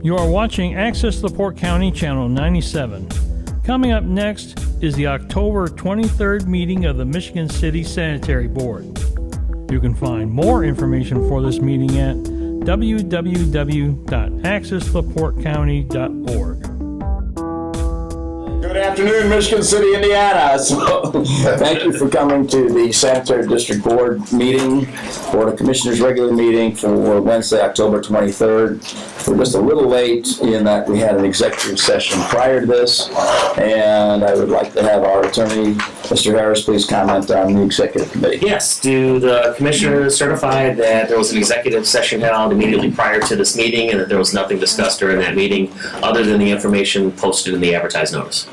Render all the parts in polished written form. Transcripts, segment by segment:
You are watching Access LaPorte County Channel 97. Coming up next is the October 23rd meeting of the Michigan City Sanitary Board. You can find more information for this meeting at www.accesslaportecounty.org. Good afternoon, Michigan City, Indiana. So, thank you for coming to the Sanitary District Board meeting, Board of Commissioners regular meeting for Wednesday, October 23rd. We're just a little late in that we had an executive session prior to this, and I would like to have our attorney, Mr. Harris, please comment on the executive committee. Yes, do the commissioners certify that there was an executive session held immediately prior to this meeting and that there was nothing discussed during that meeting other than the information posted in the advertised notice?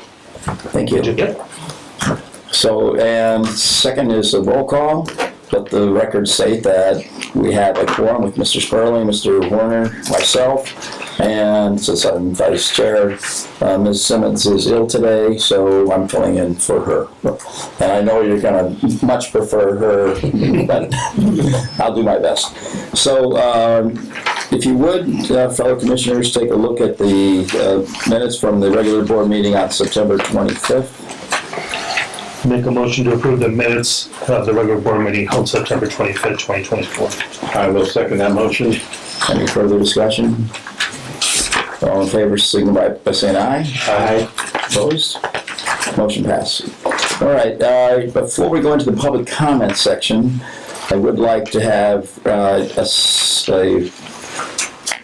Thank you. Yep. So, and second is a roll call. Let the record state that we have a quorum with Mr. Sperling, Mr. Warner, myself, and since I'm vice chair, Ms. Simmons is ill today, so I'm filling in for her. And I know you're going to much prefer her, but I'll do my best. So, if you would, fellow commissioners, take a look at the minutes from the regular board meeting on September 25th. Make a motion to approve the minutes of the regular board meeting on September 25th, 2024. I will second that motion. Any further discussion? All in favor, signify by saying aye. Aye. Opposed? Motion passed. All right, before we go into the public comment section, I would like to have a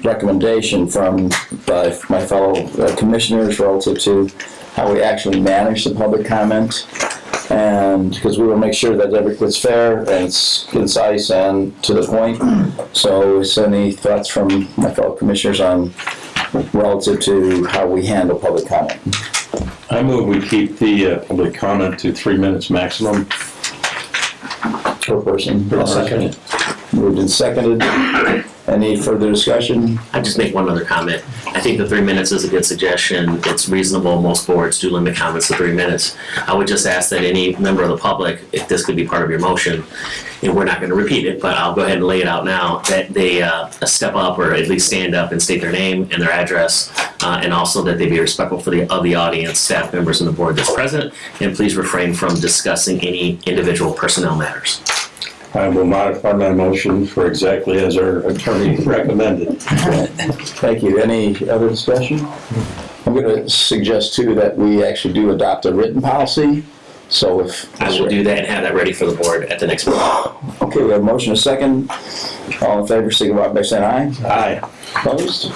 recommendation from my fellow commissioners relative to how we actually manage the public comment. And because we will make sure that it's fair and it's concise and to the point. So is any thoughts from my fellow commissioners on relative to how we handle public comment? I move we keep the public comment to 3 minutes maximum. Per person. I'll second it. Moved and seconded. Any further discussion? I'd just make one other comment. I think the 3 minutes is a good suggestion. It's reasonable. Most boards do limit comments to 3 minutes. I would just ask that any member of the public, if this could be part of your motion, and we're not going to repeat it, but I'll go ahead and lay it out now, that they step up or at least stand up and state their name and their address, and also that they be respectful of the audience, staff members, and the board that's present, and please refrain from discussing any individual personnel matters. I will modify my motion for exactly as our attorney recommended. Thank you. Any other discussion? I'm going to suggest too that we actually do adopt a written policy. So if I will do that and have that ready for the board at the next meeting. Okay, we have a motion, a second. All in favor, signify by saying aye. Aye. Opposed?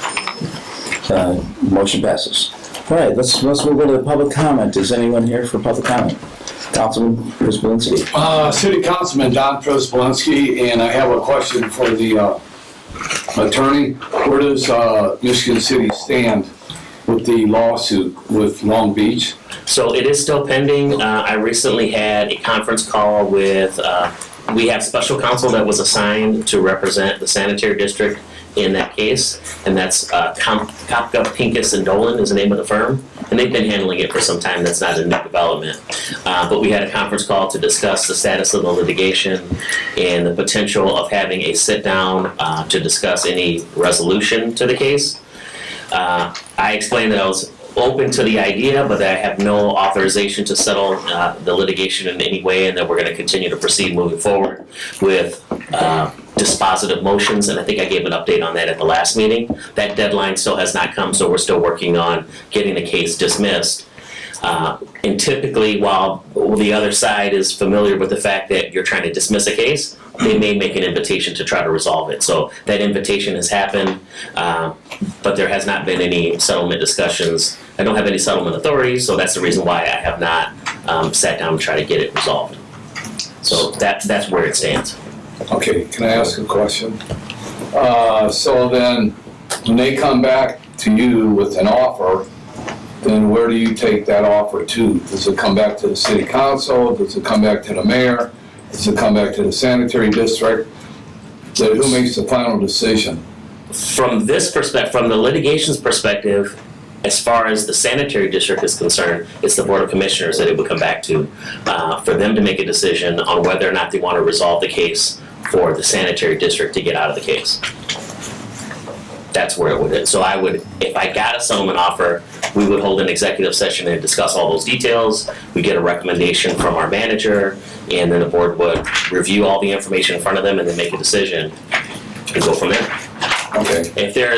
Motion passes. All right, let's move on to the public comment. Is anyone here for public comment? Councilman Przybylski. City Councilman Don Przybylski, and I have a question for the attorney. Where does Michigan City stand with the lawsuit with Long Beach? So it is still pending. I recently had a conference call with, we have special counsel that was assigned to represent the sanitary district in that case, and that's Kopka, Pincus, and Dolan is the name of the firm, and they've been handling it for some time. That's not a new development. But we had a conference call to discuss the status of the litigation and the potential of having a sit-down to discuss any resolution to the case. I explained that I was open to the idea, but that I have no authorization to settle the litigation in any way, and that we're going to continue to proceed moving forward with dispositive motions, and I think I gave an update on that at the last meeting. That deadline still has not come, so we're still working on getting the case dismissed. And typically, while the other side is familiar with the fact that you're trying to dismiss a case, they may make an invitation to try to resolve it. So that invitation has happened, but there has not been any settlement discussions. I don't have any settlement authority, so that's the reason why I have not sat down and tried to get it resolved. So that's where it stands. Okay, can I ask a question? So then, when they come back to you with an offer, then where do you take that offer to? Does it come back to the city council? Does it come back to the mayor? Does it come back to the sanitary district? Then who makes the final decision? From this perspective, from the litigation's perspective, as far as the sanitary district is concerned, it's the Board of Commissioners that it would come back to for them to make a decision on whether or not they want to resolve the case for the sanitary district to get out of the case. that's where it would, so I would, if I got a settlement offer, we would hold an executive session and discuss all those details. We get a recommendation from our manager, and then the board would review all the information in front of them and then make a decision and go from there. Okay. If there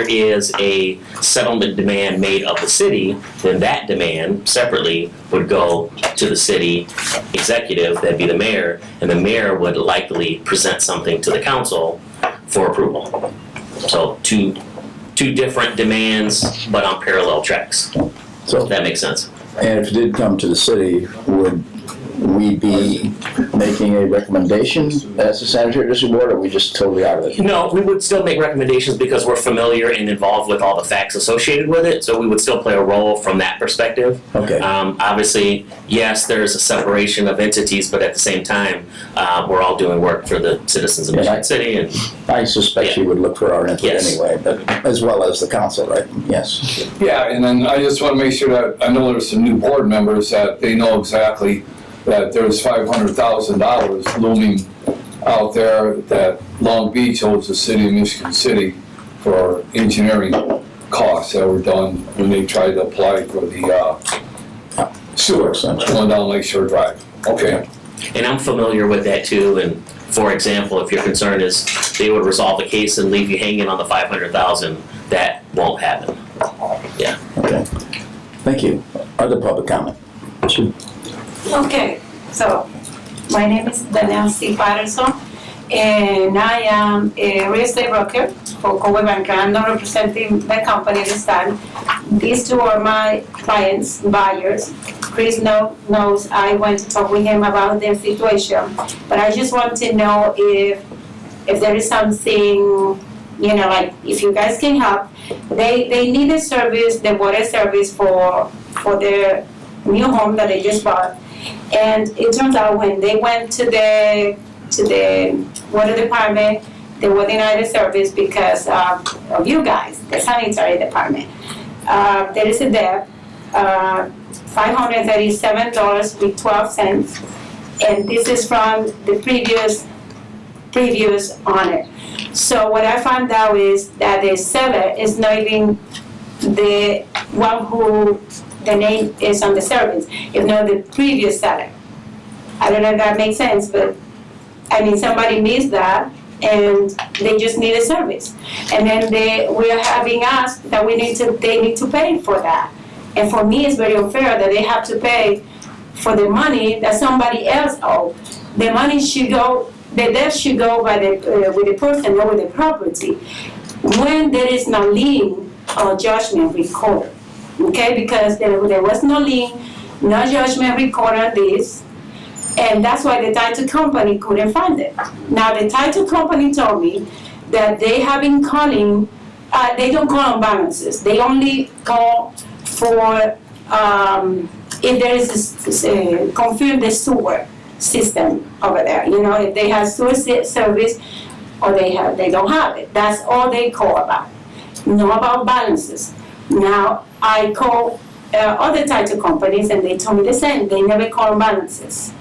is a settlement demand made of the city, then that demand separately would go to the city executive, that'd be the mayor, and the mayor would likely present something to the council for approval. So two different demands, but on parallel tracks. So, If that makes sense. and if it did come to the city, would we be making a recommendation as the sanitary district board, or are we just totally out of it? No, we would still make recommendations because we're familiar and involved with all the facts associated with it, so we would still play a role from that perspective. Okay. Obviously, yes, there's a separation of entities, but at the same time, we're all doing work for the citizens of Yeah, Michigan City, and I suspect you would look for our input Yes. anyway, but as well as the council, right? Yes. Yeah, and then I just want to make sure that, I know there's some new board members that they know exactly that there's $500,000 looming out there that Long Beach owes the city of Michigan City for engineering costs that were done when they tried to apply for the sewer going down Lake Shore Drive. Okay. And I'm familiar with that too, and for example, if your concern is they would resolve the case and leave you hanging on the 500,000, that won't happen. Yeah. Okay. Thank you. Other public comment? Okay, so my name is Danielle C. Patterson, and I am a real estate broker for Coldwell Banker. I'm not representing the company this time. These two are my clients, buyers. Chris knows I went to talk with him about their situation, but I just want to know if there is something, like if you guys can help. They need a service, the water service for their new home that they just bought. And it turns out when they went to the water department, they were denied a service because of you guys, the sanitary department. There is a debt, $537.12, and this is from the previous owner. So what I found out is that the seller is not even the one who the name is on the service, if not the previous seller. I don't know if that makes sense, but I mean, somebody missed that and they just need a service. And then we are having asked that they need to pay for that. And for me, it's very unfair that they have to pay for the money that somebody else owes. The money should go, the debt should go by with the person, not with the property. When there is no lien or judgment recorded. Okay, because there was no lien, no judgment recorded on this, and that's why the title company couldn't find it. Now, the title company told me that they have been calling, they don't call on balances, they only call for if there is confirm the sewer system over there. If they have sewer service or they don't have it. That's all they call about. No about balances. Now, I call other title companies and they told me the same. They never call balances.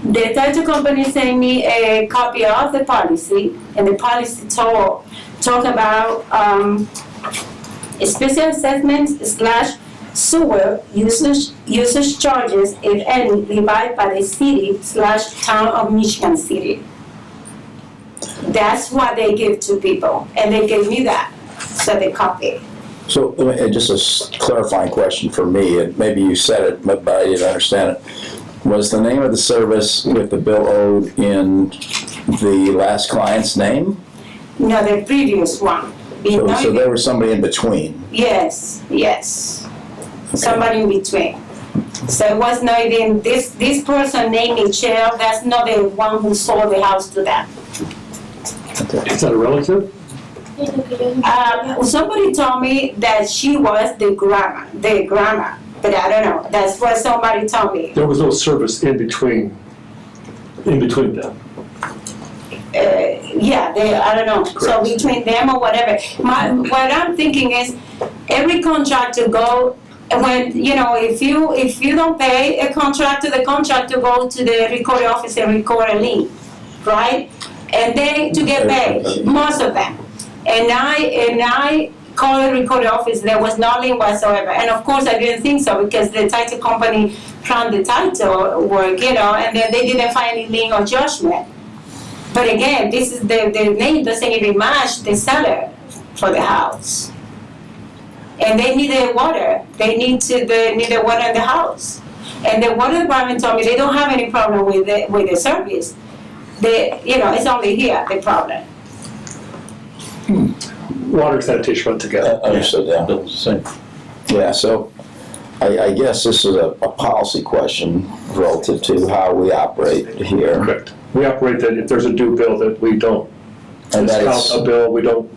The title company sent me a copy of the policy, and the policy talk about special assessments / sewer usage charges, if any, levied by the city / town of Michigan City. That's what they give to people, and they gave me that, so they copy. So just a clarifying question for me, and maybe you said it, but I didn't understand it. Was the name of the service with the bill owed in the last client's name? No, the previous one. So there was somebody in between? Yes. Okay. Somebody in between. So it was not even, this person named Michelle, that's not the one who sold the house to them. Okay. Is that a relative? Somebody told me that she was the grandma, but I don't know. That's what somebody told me. There was no service in between them. Yeah, I don't know. Correct. So between them or whatever. What I'm thinking is, every contractor go, when, if you don't pay a contractor, the contractor go to the recording office and record a lien, right? And they to get paid, most of them. And I called the recorder office, there was no lien whatsoever. And of course, I didn't think so because the title company planned the title work, and then they didn't find any lien or judgment. But again, this is the name doesn't even match the seller for the house. And they needed water. They needed water in the house. And the water department told me they don't have any problem with the service. It's only here, the problem. Water and sanitation went together. Understood, yeah. Same. Yeah, so I guess this is a policy question relative to how we operate here. Correct. We operate that if there's a due bill that we don't And that discount is a bill, we don't.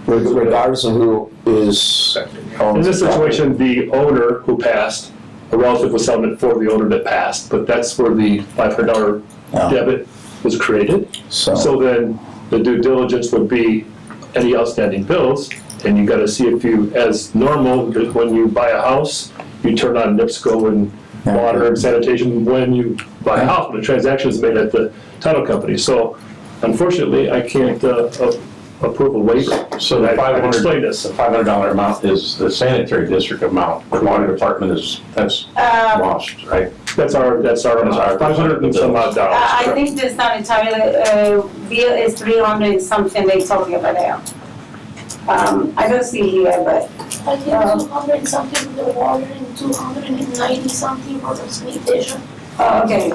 regardless of who is In owns this the property. situation, the owner who passed, a relative was selling it for the owner that passed, but that's where the $500 Yeah. debit was created. So, So then the due diligence would be any outstanding bills, and you gotta see if you, as normal, that when you buy a house, you turn on NIPSCO and water and sanitation when you buy a house, when the transaction is made at the title company. So unfortunately, I can't approve a waiver. So the I can explain this. The $500 amount is the sanitary district amount. The water department that's lost, right? That's our That's our 500 and some odd dollars. I think the sanitary bill is 300 and something they talking about there. I don't see here, but I think 200 and something for the water and 290 something for the sanitation. okay.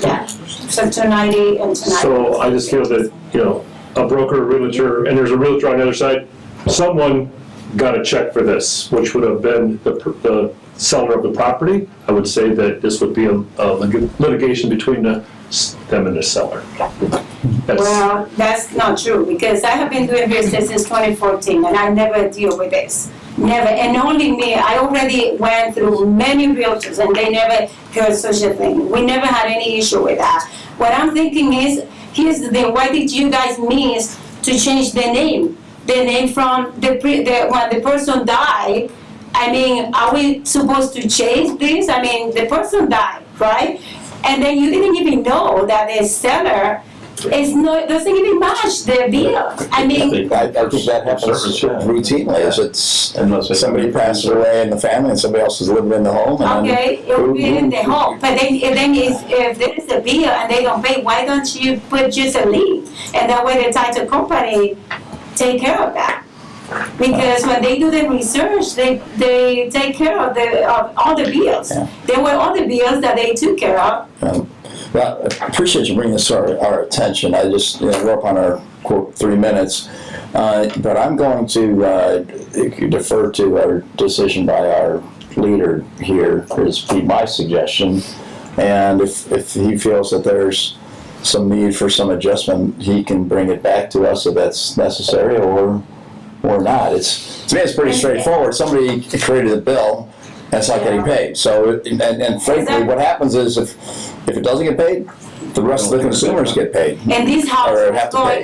Yeah, so 290 and 290. So I just feel that, a broker, a realtor, and there's a realtor on the other side, someone got a check for this, which would have been the seller of the property. I would say that this would be a litigation between them and the seller. Well, that's not true, because I have been doing real estate since 2014, and I never deal with this. Never, and only me, I already went through many realtors, and they never heard such a thing. We never had any issue with that. What I'm thinking is, here's the thing, why did you guys mean to change the name? The name from when the person died, I mean, are we supposed to change this? I mean, the person died, right? And then you didn't even know that the seller doesn't even match the bill. I mean, I think that happens routinely, is Unless it's somebody passes away in the family and somebody else is living in the home. And then okay, it will be in the home, but then if there is a bill and they don't pay, why don't you put just a lien? And that way the title company take care of that. Because when they do the research, they take care of all the bills. Yeah. There were other bills that they took care of. Well, I appreciate you bringing this to our attention. I just, we're up on our, quote, 3 minutes. But I'm going to defer to our decision by our leader here, is be my suggestion. And if he feels that there's some need for some adjustment, he can bring it back to us if that's necessary or not. To me, it's pretty straightforward. Somebody created a bill, and it's not getting paid. So, and frankly, what happens is if it doesn't get paid, the rest of the consumers get paid. And this house Or was have to pay.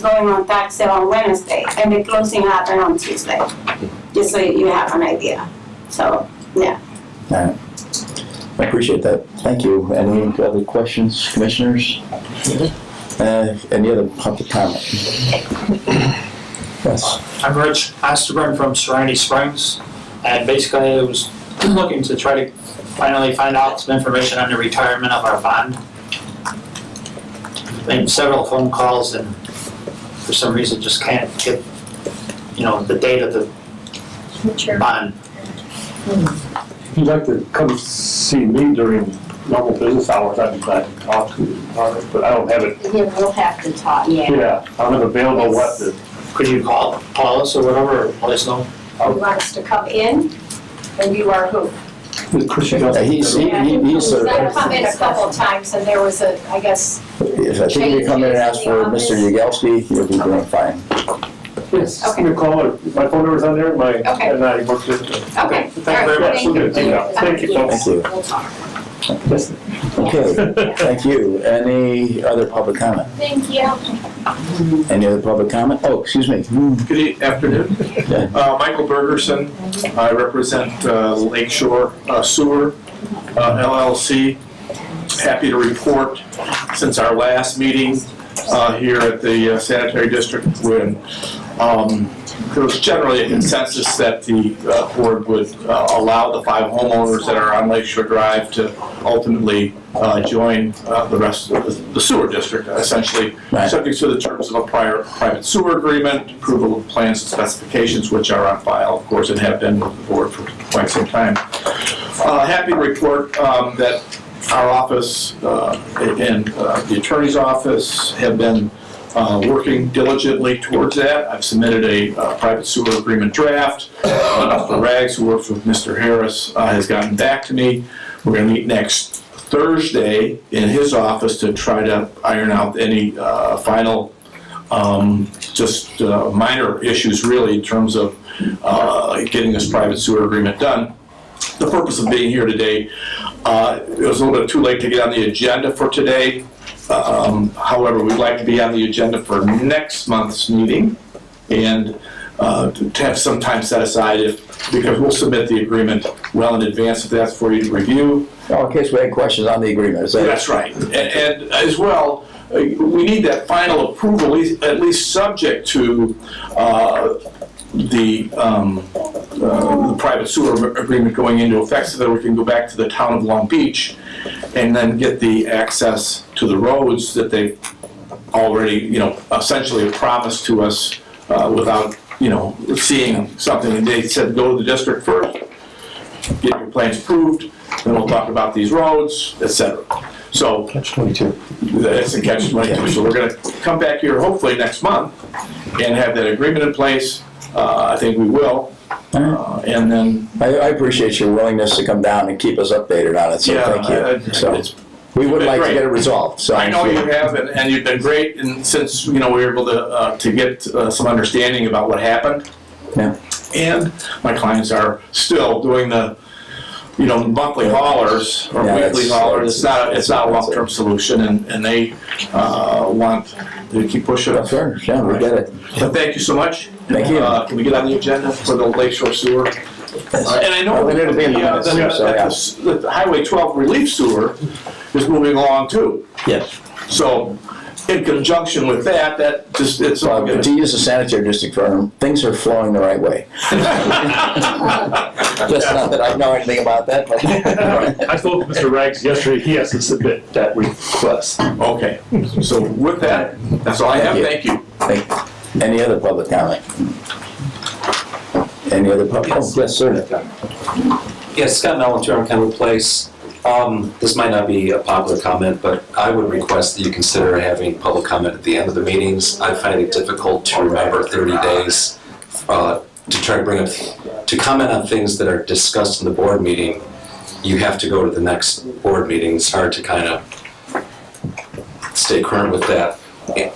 going on tax sale on Wednesday, and the closing happened on Tuesday. Just so you have an idea. So, yeah. All right. I appreciate that. Thank you. Any other questions, commissioners? Any other public comment? Yes. I'm Rich Ostergren from Serenity Springs, and basically I was looking to try to finally find out some information on the retirement of our bond. Made several phone calls and for some reason just can't get, the date of the bond. If you'd like to come see me during normal business hours, I'd be glad to talk to you about it, but I don't have it. Yeah, we'll have to talk, yeah. Yeah, I don't have available what the. Could you call us or whatever, or let us know? You want us to come in, and you are who? He's I've come in a couple of times, and there was I guess. If I think you come in and ask for Mr. Yagelski, you'll be doing fine. Yes, Okay. give me a call, my phone number's on there, Okay. and I work with it. Okay. Thank you very much. Thank you. Thank you, Yes, Thank you. We'll talk. Yes. Okay, thank you. Any other public comment? Thank you. Any other public comment? Oh, excuse me. Good afternoon. Michael Bergerson. I represent Lakeshore Sewer LLC. Happy to report, since our last meeting, here at the sanitary district when there was generally a consensus that the board would allow the 5 homeowners that are on Lakeshore Drive to ultimately join the rest of the sewer district, essentially subject to the terms of a prior private sewer agreement, approval of plans and specifications, which are on file, of course, and have been with the board for quite some time. Happy to report that our office and the attorney's office have been working diligently towards that. I've submitted a private sewer agreement draft. Mr. Rags, who works with Mr. Harris, has gotten back to me. We're going to meet next Thursday in his office to try to iron out any final, just minor issues really in terms of getting this private sewer agreement done. The purpose of being here today, it was a little bit too late to get on the agenda for today. However, we'd like to be on the agenda for next month's meeting and to have some time set aside because we'll submit the agreement well in advance if that's for you to review. Oh, in case we had questions on the agreement, is that? That's right. And as well, we need that final approval, at least subject to the private sewer agreement going into effect so that we can go back to the town of Long Beach and then get the access to the roads that they've already, essentially promised to us without, seeing something. And they said, go to the district first, get your plans approved, then we'll talk about these roads, etc. So Catch-22. That's a catch-22. So we're going to come back here hopefully next month and have that agreement in place. I think we will. And then I appreciate your willingness to come down and keep us updated on it, so thank you. So we would like to get it resolved. So I know you have, and you've been great, and since we were able to get some understanding about what happened. Yeah. And my clients are still doing the monthly haulers or weekly haulers. It's not a long-term solution, and they want to keep pushing it. Sure, yeah, we get it. But thank you so much. Thank you. Can we get on the agenda for the Lakeshore Sewer? And I know it'll be in the minutes, the Highway 12 relief sewer is moving along too. Yes. So in conjunction with that, it's all good. To use a sanitary district term, things are flowing the right way. Just not that I know anything about that, but. I spoke with Mr. Rags yesterday, he has to submit that request. Okay, so with that, that's all I have, thank you. Any other public comment? Any other public? Oh, yes, sir. Yes, Scott Mellon, Kenwood Place. This might not be a popular comment, but I would request that you consider having public comment at the end of the meetings. I find it difficult to remember 30 days to try to bring up, to comment on things that are discussed in the board meeting. You have to go to the next board meeting. It's hard to kind of stay current with that.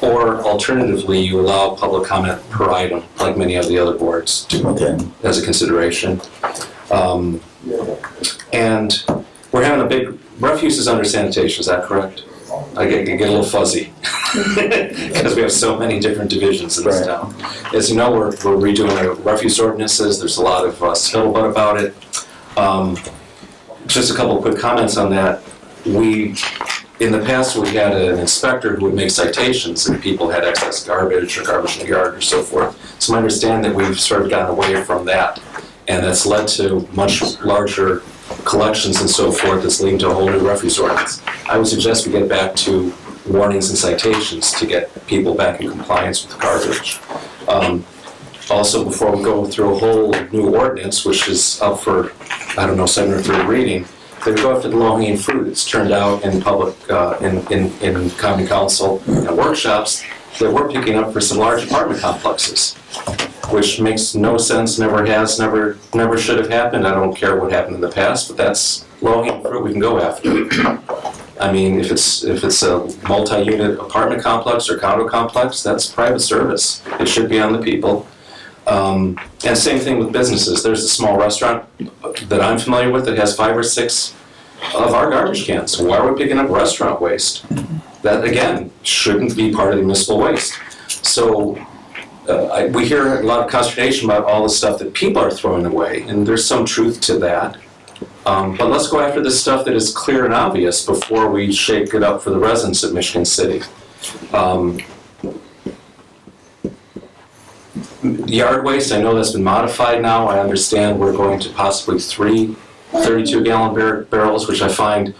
Or alternatively, you allow public comment per item, like many of the other boards do, as a consideration. And we're having a big, refuse is under sanitation, is that correct? I get a little fuzzy, because we have so many different divisions in this town. As you know, we're redoing the refuse ordinances, there's a lot of scuttlebutt about it. Just a couple of quick comments on that. In the past, we had an inspector who would make citations if people had excess garbage or garbage in the yard or so forth. So my understanding that we've sort of gotten away from that, and that's led to much larger collections and so forth. That's leading to a whole new refuse ordinance. I would suggest we get back to warnings and citations to get people back in compliance with the garbage. Also, before we go through a whole new ordinance, which is up for, second or third reading, they go after the low-hanging fruit. It's turned out in public, in county council and workshops that we're picking up for some large apartment complexes, which makes no sense, never has, never should have happened. I don't care what happened in the past, but that's low-hanging fruit we can go after. I mean, if it's a multi-unit apartment complex or condo complex, that's private service. It should be on the people. And same thing with businesses. There's a small restaurant that I'm familiar with that has 5 or 6 of our garbage cans. Why are we picking up restaurant waste? That, again, shouldn't be part of the municipal waste. So we hear a lot of consternation about all the stuff that people are throwing away, and there's some truth to that. But let's go after the stuff that is clear and obvious before we shake it up for the residents of Michigan City. Yard waste, I know that's been modified now. I understand we're going to possibly 3 32-gallon barrels, which I find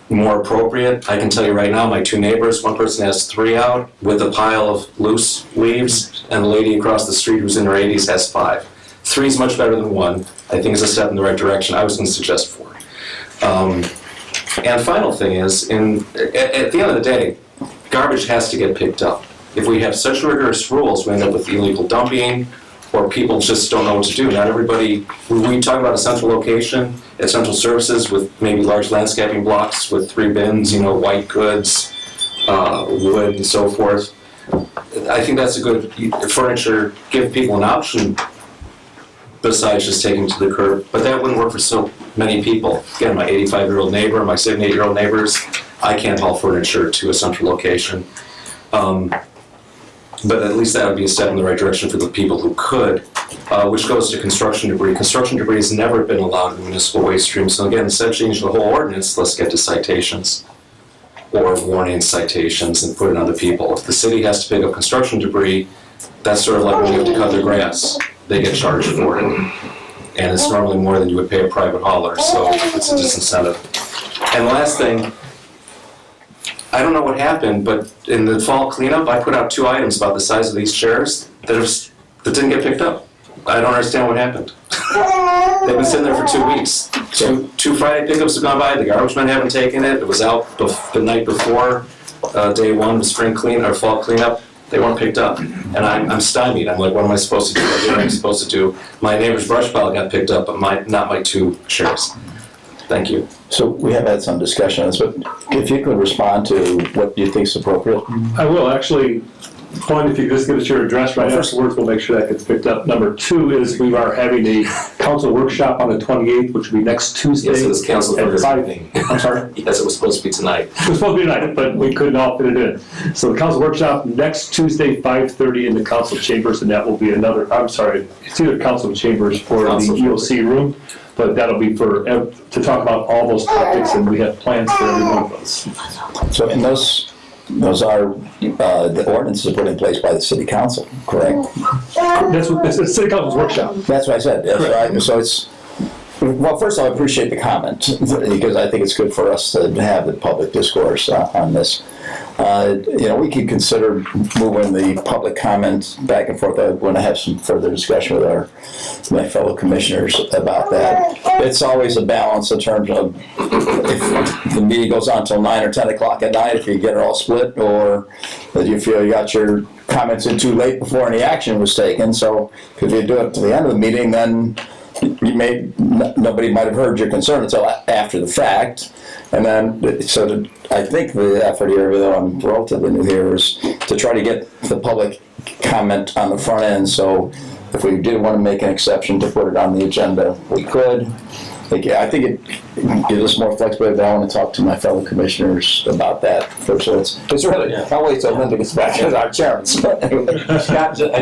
more appropriate. I can tell you right now, my 2 neighbors, one person has 3 out with a pile of loose leaves, and the lady across the street who's in her 80s has 5. 3 is much better than 1. I think it's a step in the right direction. I was going to suggest 4. And final thing is, at the end of the day, garbage has to get picked up. If we have such rigorous rules, we end up with illegal dumping, or people just don't know what to do. Not everybody, we talk about a central location at central services with maybe large landscaping blocks with 3 bins, white goods, wood and so forth. I think that's a good furniture, give people an option besides just taking to the curb, but that wouldn't work for so many people. Again, my 85-year-old neighbor, my 78-year-old neighbors, I can't haul furniture to a central location. But at least that would be a step in the right direction for the people who could, which goes to construction debris. Construction debris has never been allowed in the municipal waste stream. So again, instead of changing the whole ordinance, let's get to citations or warning citations and put it on the people. If the city has to pick up construction debris, that's sort of like when you have to cut their grass. They get charged for it. And it's normally more than you would pay a private hauler, so it's a disincentive. And the last thing, I don't know what happened, but in the fall cleanup, I put out 2 items about the size of these chairs that didn't get picked up. I don't understand what happened. They've been sitting there for 2 weeks. Two Friday pickups have gone by, the garbage men haven't taken it. It was out the night before day 1 of spring clean or fall cleanup. They weren't picked up. And I'm stymied. I'm like, what am I supposed to do? What am I supposed to do? My neighbor's brush pile got picked up, but not my 2 chairs. Thank you. So we have had some discussion on this, but if you could respond to what you think is appropriate. I will, actually. One, if you just give us your address right afterwards, we'll make sure that gets picked up. Number 2 is we are having a council workshop on the 28th, which will be next Tuesday. Yes, it was canceled for this evening. I'm sorry? Yes, it was supposed to be tonight. It was supposed to be tonight, but we couldn't all fit it in. So the council workshop next Tuesday, 5:30 in the council chambers, and that will be it's either council chambers or the EOC room, but that'll be to talk about all those topics, and we have plans for every one of those. So in those are the ordinances put in place by the city council, correct? That's what it's the city council's workshop. That's what I said. That's right. So it's, well, first I appreciate the comment because I think it's good for us to have the public discourse on this. We could consider moving the public comment back and forth. I want to have some further discussion with my fellow commissioners about that. It's always a balance in terms of if the meeting goes on until 9 or 10 o'clock at night, if you get it all split, or that you feel you got your comments in too late before any action was taken. So if you do it to the end of the meeting, then nobody might have heard your concern until after the fact. And then, I think the effort here, though I'm relatively new here, is to try to get the public comment on the front end. So if we did want to make an exception to put it on the agenda, we could. I think it gives us more flexibility, but I want to talk to my fellow commissioners about that first. So it's really, I'll wait till Linda gets back as our chairman. Scott, I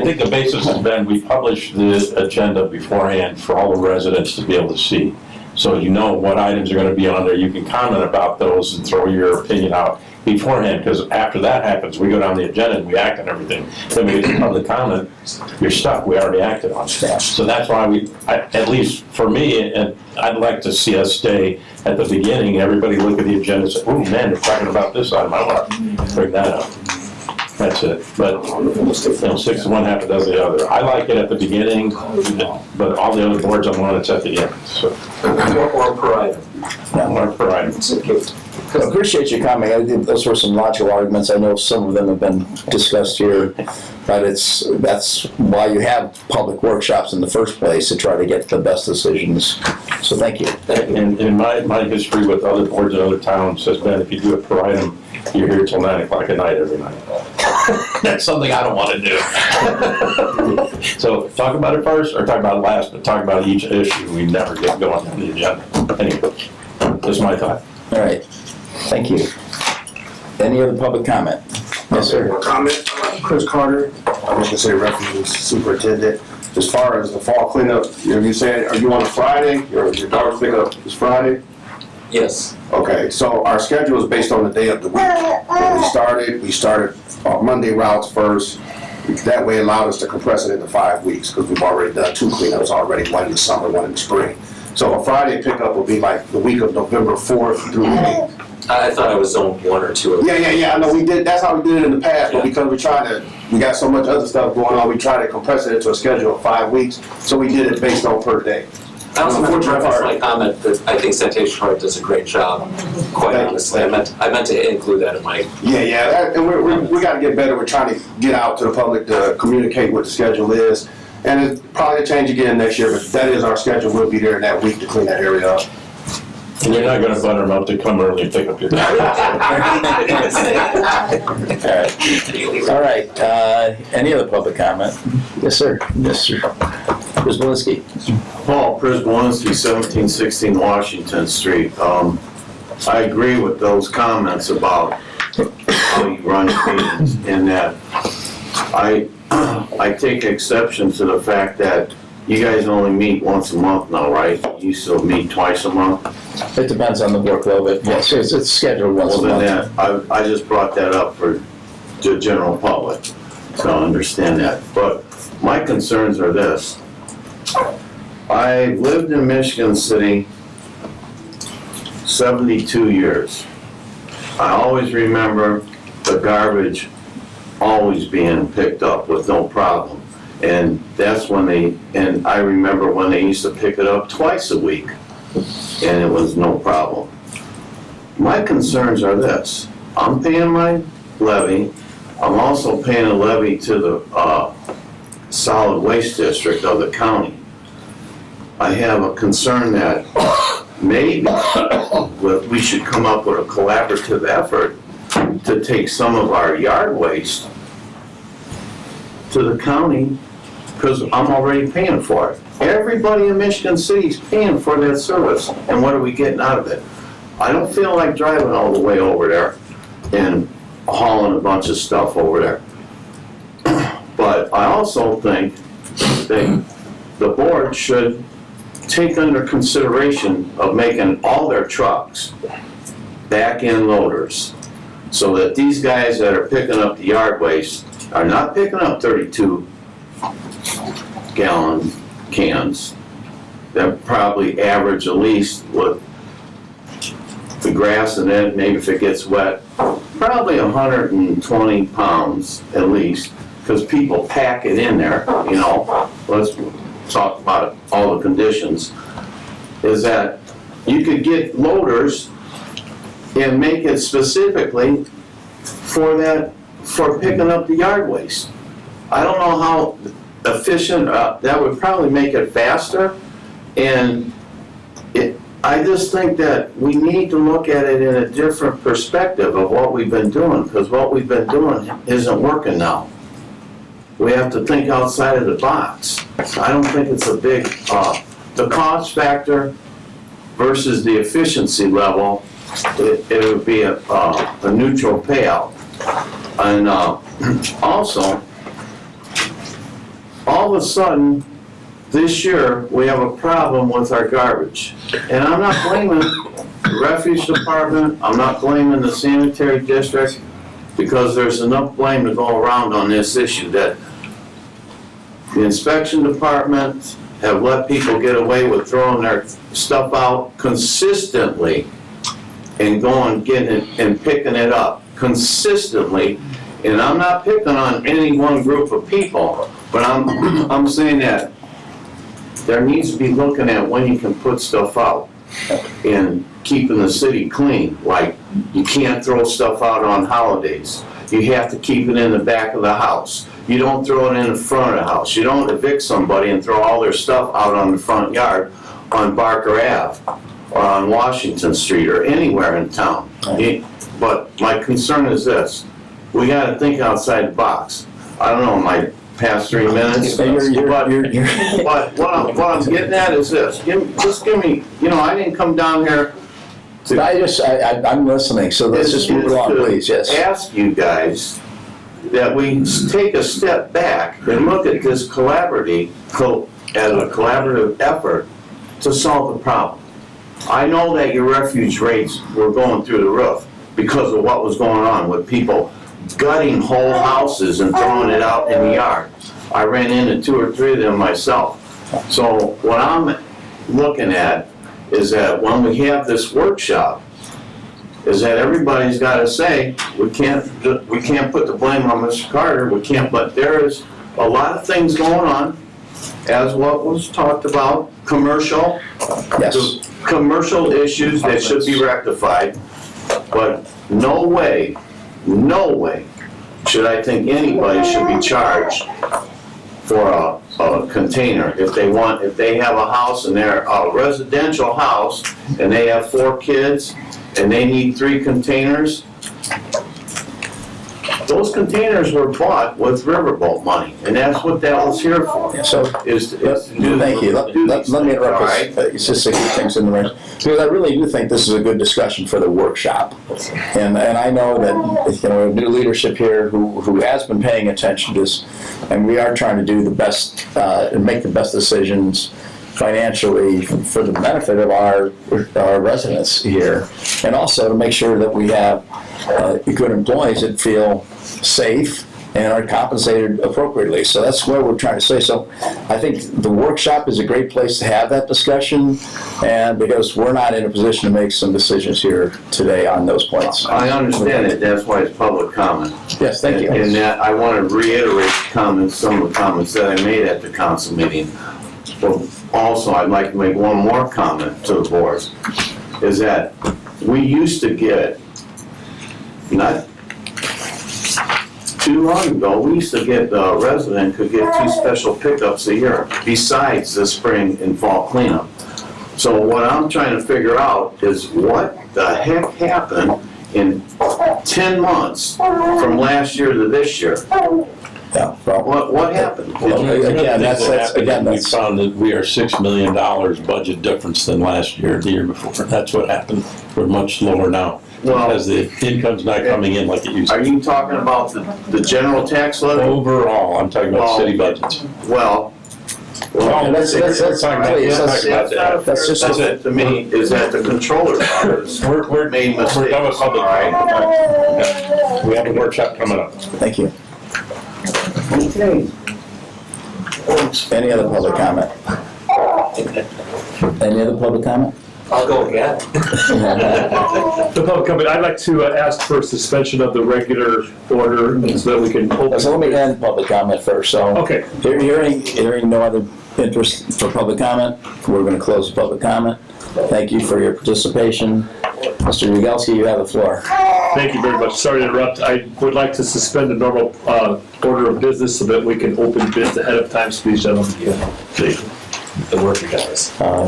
think the basis has been we publish the agenda beforehand for all the residents to be able to see. So you know what items are going to be on there. You can comment about those and throw your opinion out beforehand, because after that happens, we go down the agenda and we act on everything. Then we get to public comment, you're stuck. We already acted on stuff. So that's why at least for me, and I'd like to see us stay at the beginning. Everybody look at the agenda and say, oh man, they're talking about this item. I want to bring that up. That's it. But 6 to 1, half a dozen the other. I like it at the beginning, but all the other boards I want it's at the end. So. Or per item. Or per item. I appreciate you coming. I think those were some logical arguments. I know some of them have been discussed here, but that's why you have public workshops in the first place, to try to get the best decisions. So thank you. In my history with other boards in other towns has been, if you do it per item, you're here till 9 o'clock at night every night. That's something I don't want to do. So talk about it first, or talk about it last, but talk about each issue. We never get going on the agenda. Anyway, that's my thought. All right. Thank you. Any other public comment? Yes, sir. Comment, Chris Carter, I'm just gonna say refuge superintendent. As far as the fall cleanup, you saying, are you on a Friday? Your garbage pickup is Friday? Yes. Okay, so our schedule is based on the day of the week. When we started Monday routes first. That way allowed us to compress it into 5 weeks because we've already done 2 cleanups already, one in the summer, one in the spring. So a Friday pickup will be like the week of November 4th through the 8th. I thought I was zone 1 or 2. Yeah, I know we did, that's how we did it in the past, but because we got so much other stuff going on, we tried to compress it into a schedule of 5 weeks, so we did it based on per day. I also meant to reference my comment that I think Sanitation Department does a great job, quite honestly. I meant to include that in my... Yeah, and we gotta get better with trying to get out to the public to communicate what the schedule is. And it's probably a change again next year, but that is our schedule. We'll be there in that week to clean that area up. And you're not gonna butter them up to come early and pick up your All right, any other public comment? Yes, sir. Yes, sir. Ms. Malinsky. Paul Przybylski, 1716 Washington Street. I agree with those comments about how you run your meetings, in that I take exception to the fact that you guys only meet once a month now, right? You used to meet twice a month? It depends on the workload, but yes, it's scheduled once a Well, month. then I just brought that up for the general public to understand that. But my concerns are this. I lived in Michigan City 72 years. I always remember the garbage always being picked up with no problem. And that's when and I remember when they used to pick it up twice a week, and it was no problem. My concerns are this. I'm paying my levy. I'm also paying a levy to the solid waste district of the county. I have a concern that maybe we should come up with a collaborative effort to take some of our yard waste to the county, because I'm already paying for it. Everybody in Michigan City is paying for that service, and what are we getting out of it? I don't feel like driving all the way over there and hauling a bunch of stuff over there. But I also think that the board should take under consideration of making all their trucks back-end loaders, so that these guys that are picking up the yard waste are not picking up 32-gallon cans. They're probably average, at least with the grass and then maybe if it gets wet, probably 120 pounds at least, because people pack it in there, you know. Let's talk about all the conditions. Is that you could get loaders and make it specifically for picking up the yard waste. I don't know how efficient, that would probably make it faster, and I just think that we need to look at it in a different perspective of what we've been doing, because what we've been doing isn't working now. We have to think outside of the box. I don't think it's a big, the cost factor versus the efficiency level, it would be a neutral payout. And also, all of a sudden, this year, we have a problem with our garbage. And I'm not blaming the refuse department, I'm not blaming the sanitary district, because there's enough blame to go around on this issue, that the inspection department have let people get away with throwing their stuff out consistently and going, getting it and picking it up consistently. And I'm not picking on any one group of people, but I'm saying that there needs to be looking at when you can put stuff out and keeping the city clean. Like, you can't throw stuff out on holidays. You have to keep it in the back of the house. You don't throw it in the front of the house. You don't evict somebody and throw all their stuff out on the front yard on Barker Ave or on Washington Street or anywhere in town. But my concern is this. We gotta think outside the box. I don't know, my past 3 minutes, but what I'm getting at is this. Just give me, you know, I didn't come down here to... I'm listening, so let's just move along, please, yes. Ask you guys that we take a step back and look at this as a collaborative effort to solve the problem. I know that your refuge rates were going through the roof because of what was going on with people gutting whole houses and throwing it out in the yard. I ran into 2 or 3 of them myself. So what I'm looking at is that when we have this workshop, is that everybody's gotta say, we can't put the blame on Mr. Carter, we can't, but there is a lot of things going on, as what was talked about, commercial. Yes. Commercial issues that should be rectified, but no way should I think anybody should be charged for a container. If they have a house and they're a residential house and they have 4 kids and they need 3 containers, those containers were bought with riverboat money, and that's what that was here for. So, is to do. thank you. Let me interrupt Alright. this. It's just a few things in the range. Because I really do think this is a good discussion for the workshop. And I know that, we have new leadership here who has been paying attention to this, and we are trying to do the best, and make the best decisions financially for the benefit of our residents here. And also to make sure that we have good employees that feel safe and are compensated appropriately. So that's what we're trying to say. So I think the workshop is a great place to have that discussion, and because we're not in a position to make some decisions here today on those points. I understand it, that's why it's public comment. Yes, thank you. And that, I want to reiterate some of the comments that I made at the council meeting. But also, I'd like to make one more comment to the board, is that we used to get, not too long ago, we used to get, a resident could get 2 special pickups a year, besides the spring and fall cleanup. So what I'm trying to figure out is what the heck happened in 10 months from last year to this year? Yeah, well, What happened? Well, again, We found that we are $6 million budget difference than last year, the year before. That's what happened. We're much lower now. Well, Because the income's not coming in like it used to. are you talking about the general tax levy? Overall, I'm talking about city budgets. Well, let's that's just it to me, is that the controller's office We're made mistakes. done with public All right? comment. We have a workshop coming up. Thank you. Any other public comment? Any other public comment? I'll go again. The public comment, I'd like to ask for suspension of the regular order so that we can open. So let me end public comment first, so. Okay. Hearing no other interest for public comment, we're going to close the public comment. Thank you for your participation. Mr. Yagowski, you have the floor. Thank you very much. Sorry to interrupt. I would like to suspend the normal order of business so that we can open bids ahead of time so these gentlemen can The working guys. So,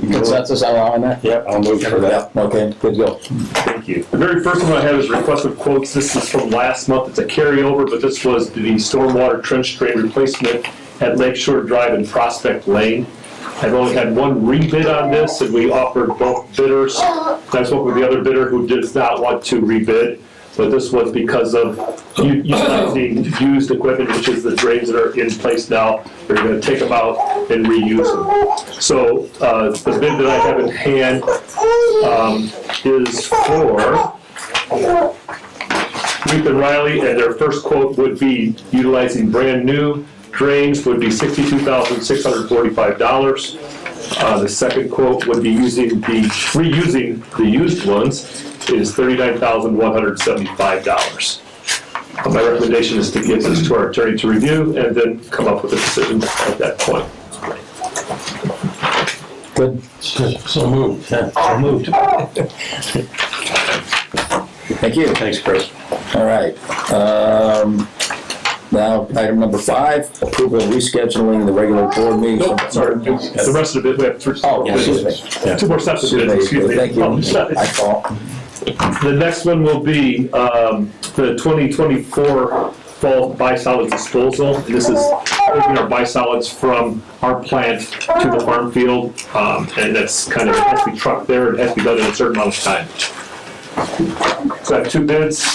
consensus on that? Yep, I'll move for that. Yeah, okay, good to go. Thank you. The very first one I have is request with quotes. This is from last month. It's a carryover, but this was the stormwater trench drain replacement at Lakeshore Drive and Prospect Lane. I've only had one rebid on this, and we offered both bidders. I spoke with the other bidder who does not want to rebid, but this was because of utilizing used equipment, which is the drains that are in place now. They're going to take them out and reuse them. So the bid that I have in hand is for Reap and Riley, and their first quote would be utilizing brand new drains would be $62,645. The second quote would be reusing the used ones is $39,175. My recommendation is to give this to our attorney to review and then come up with a decision at that point. Good. So moved. Yeah, so moved. Thank you. Thanks, Chris. All right. Now, item number 5, approval of rescheduling the regular board meeting. Nope, sorry, the rest of it, we have Excuse me. two more sets of bids, excuse me. Thank you. I thought. The next one will be the 2024 fall biosolids disposal. This is taking our biosolids from our plant to the farm field, and that's kind of, it has to be trucked there, it has to be done in a certain amount of time. So I have 2 bids.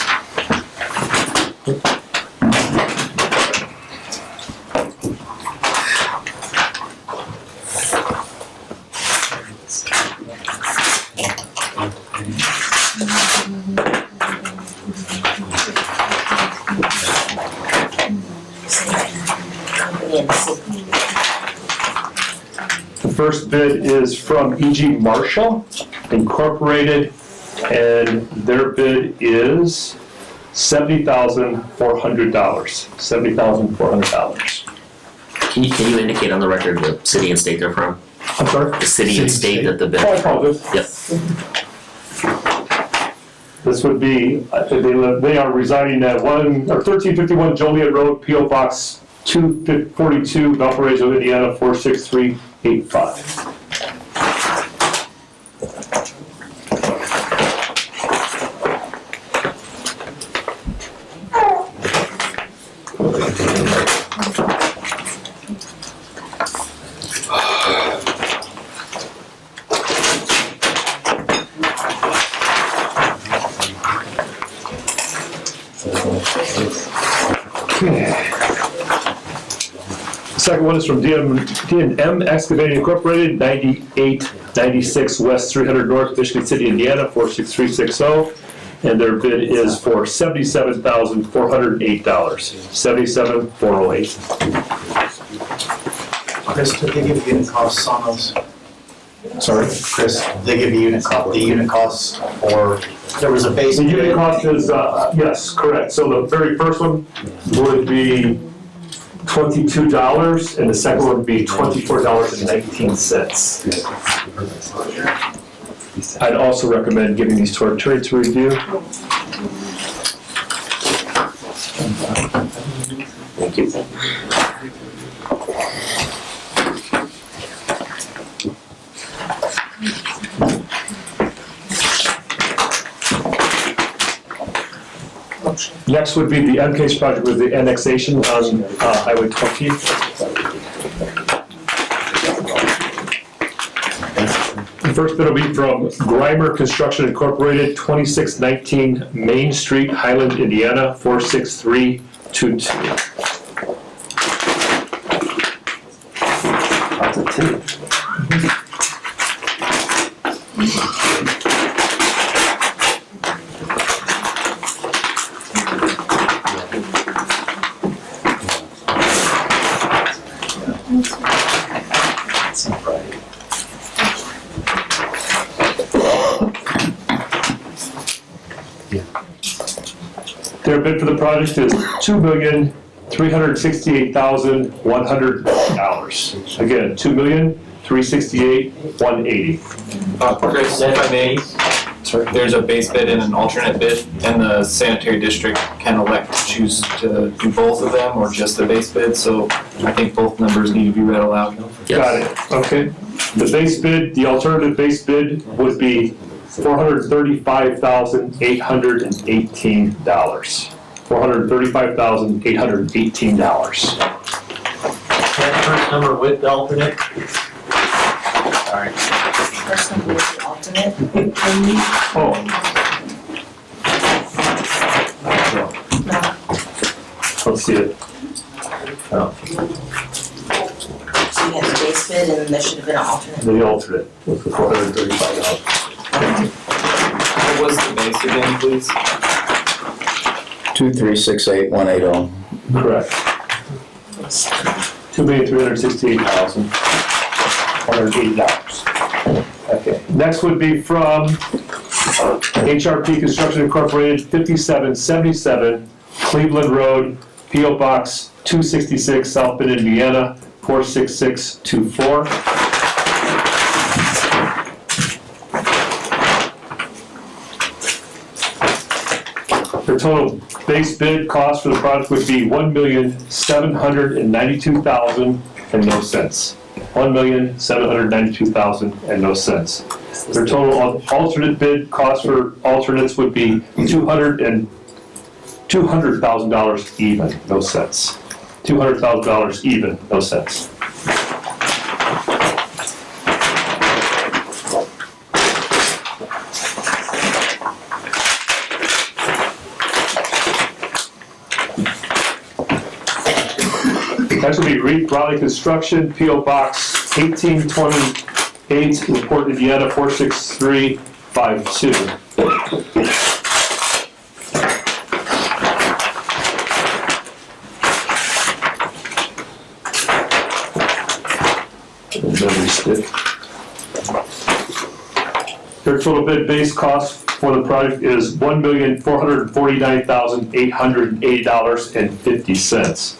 county and the city. The first bid is from E.G. Marshall Incorporated, and their bid is $70,400. $70,400. Can you indicate on the record the city and state they're from? I'm sorry? The city and state that the bid. Oh, I apologize. Yep. This would be, they are residing at 1351 Joliet Road, P.O. Box 242, Valparaiso, Indiana 46385. Second one is from D&M Excavating Incorporated, 9896 West 300 North, Michigan City, Indiana 46360, and their bid is for $77,408. $77,408. Chris, did they give you unit costs on those? Sorry? Chris, they give you the unit costs, or there was a base? The unit cost is, yes, correct. So the very first one would be $22, and the second one would be $24.19. I'd also recommend giving these to our attorney to review. Thank you. Next would be the MCASE project with the annexation on Highway 20. The first bid will be from Grimer Construction Incorporated, 2619 Main Street, Highland, Indiana, 46322. Lots of two. Their bid for the project is $2,368,100. Again, $2,368,180. Chris, if I may, there's a base bid and an alternate bid, and the sanitary district can elect to choose to do both of them or just the base bid, so I think both numbers need to be read aloud. Got it, okay. The base bid, the alternative base bid would be $435,818. $435,818. That first number with the alternate? Sorry. First number is the alternate. Oh. Let's see it. Oh. So you had the base bid and then there should have been an alternate. The alternate was the $435. What was the base again, please? 2368180. Correct. $2,368,180. Okay. Next would be from HRP Construction Incorporated, 5777 Cleveland Road, P.O. Box 266, South Bend, Indiana, 46624. The total base bid cost for the project would be $1,792,000 and no cents. $1,792,000 and no cents. Their total alternate bid cost for alternates would be $200,000 even, no cents. $200,000 even, no cents. Next will be Reed Bradley Construction, P.O. Box 1828, Newport, Indiana 46352. Their total bid base cost for the project is $1,449,880.50.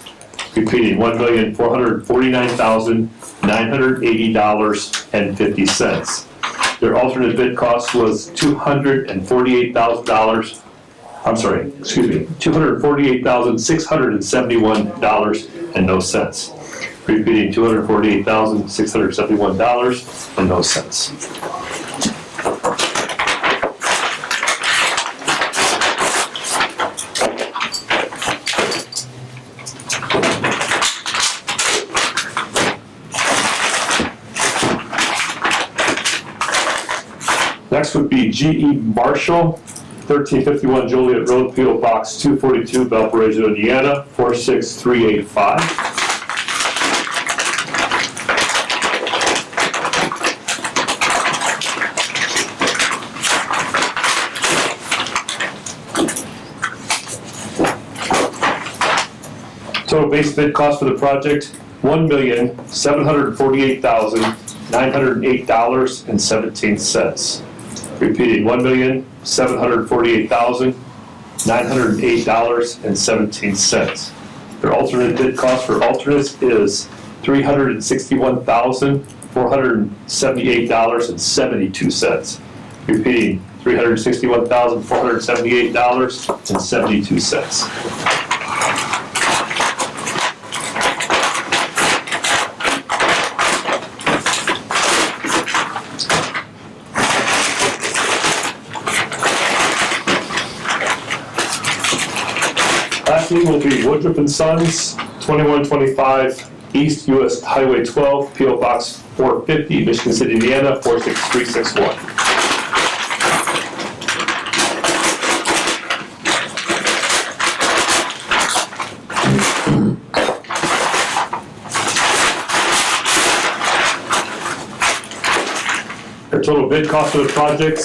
Repeating, $1,449,980.50. Their alternate bid cost was $248,000. I'm sorry, excuse me, $248,671.00. Repeating, $248,671.00. Next would be G.E. Marshall, 1351 Joliet Road, P.O. Box 242, Valparaiso, Indiana, 46385. Total base bid cost for the project, $1,748,908.17. Repeating, $1,748,908.17. Their alternate bid cost for alternates is $361,478.72. Repeating, $361,478.72. Lastly will be Woodruff and Sons, 2125 East US Highway 12, P.O. Box 450, Michigan City, Indiana, 46361. Their total bid cost for the project,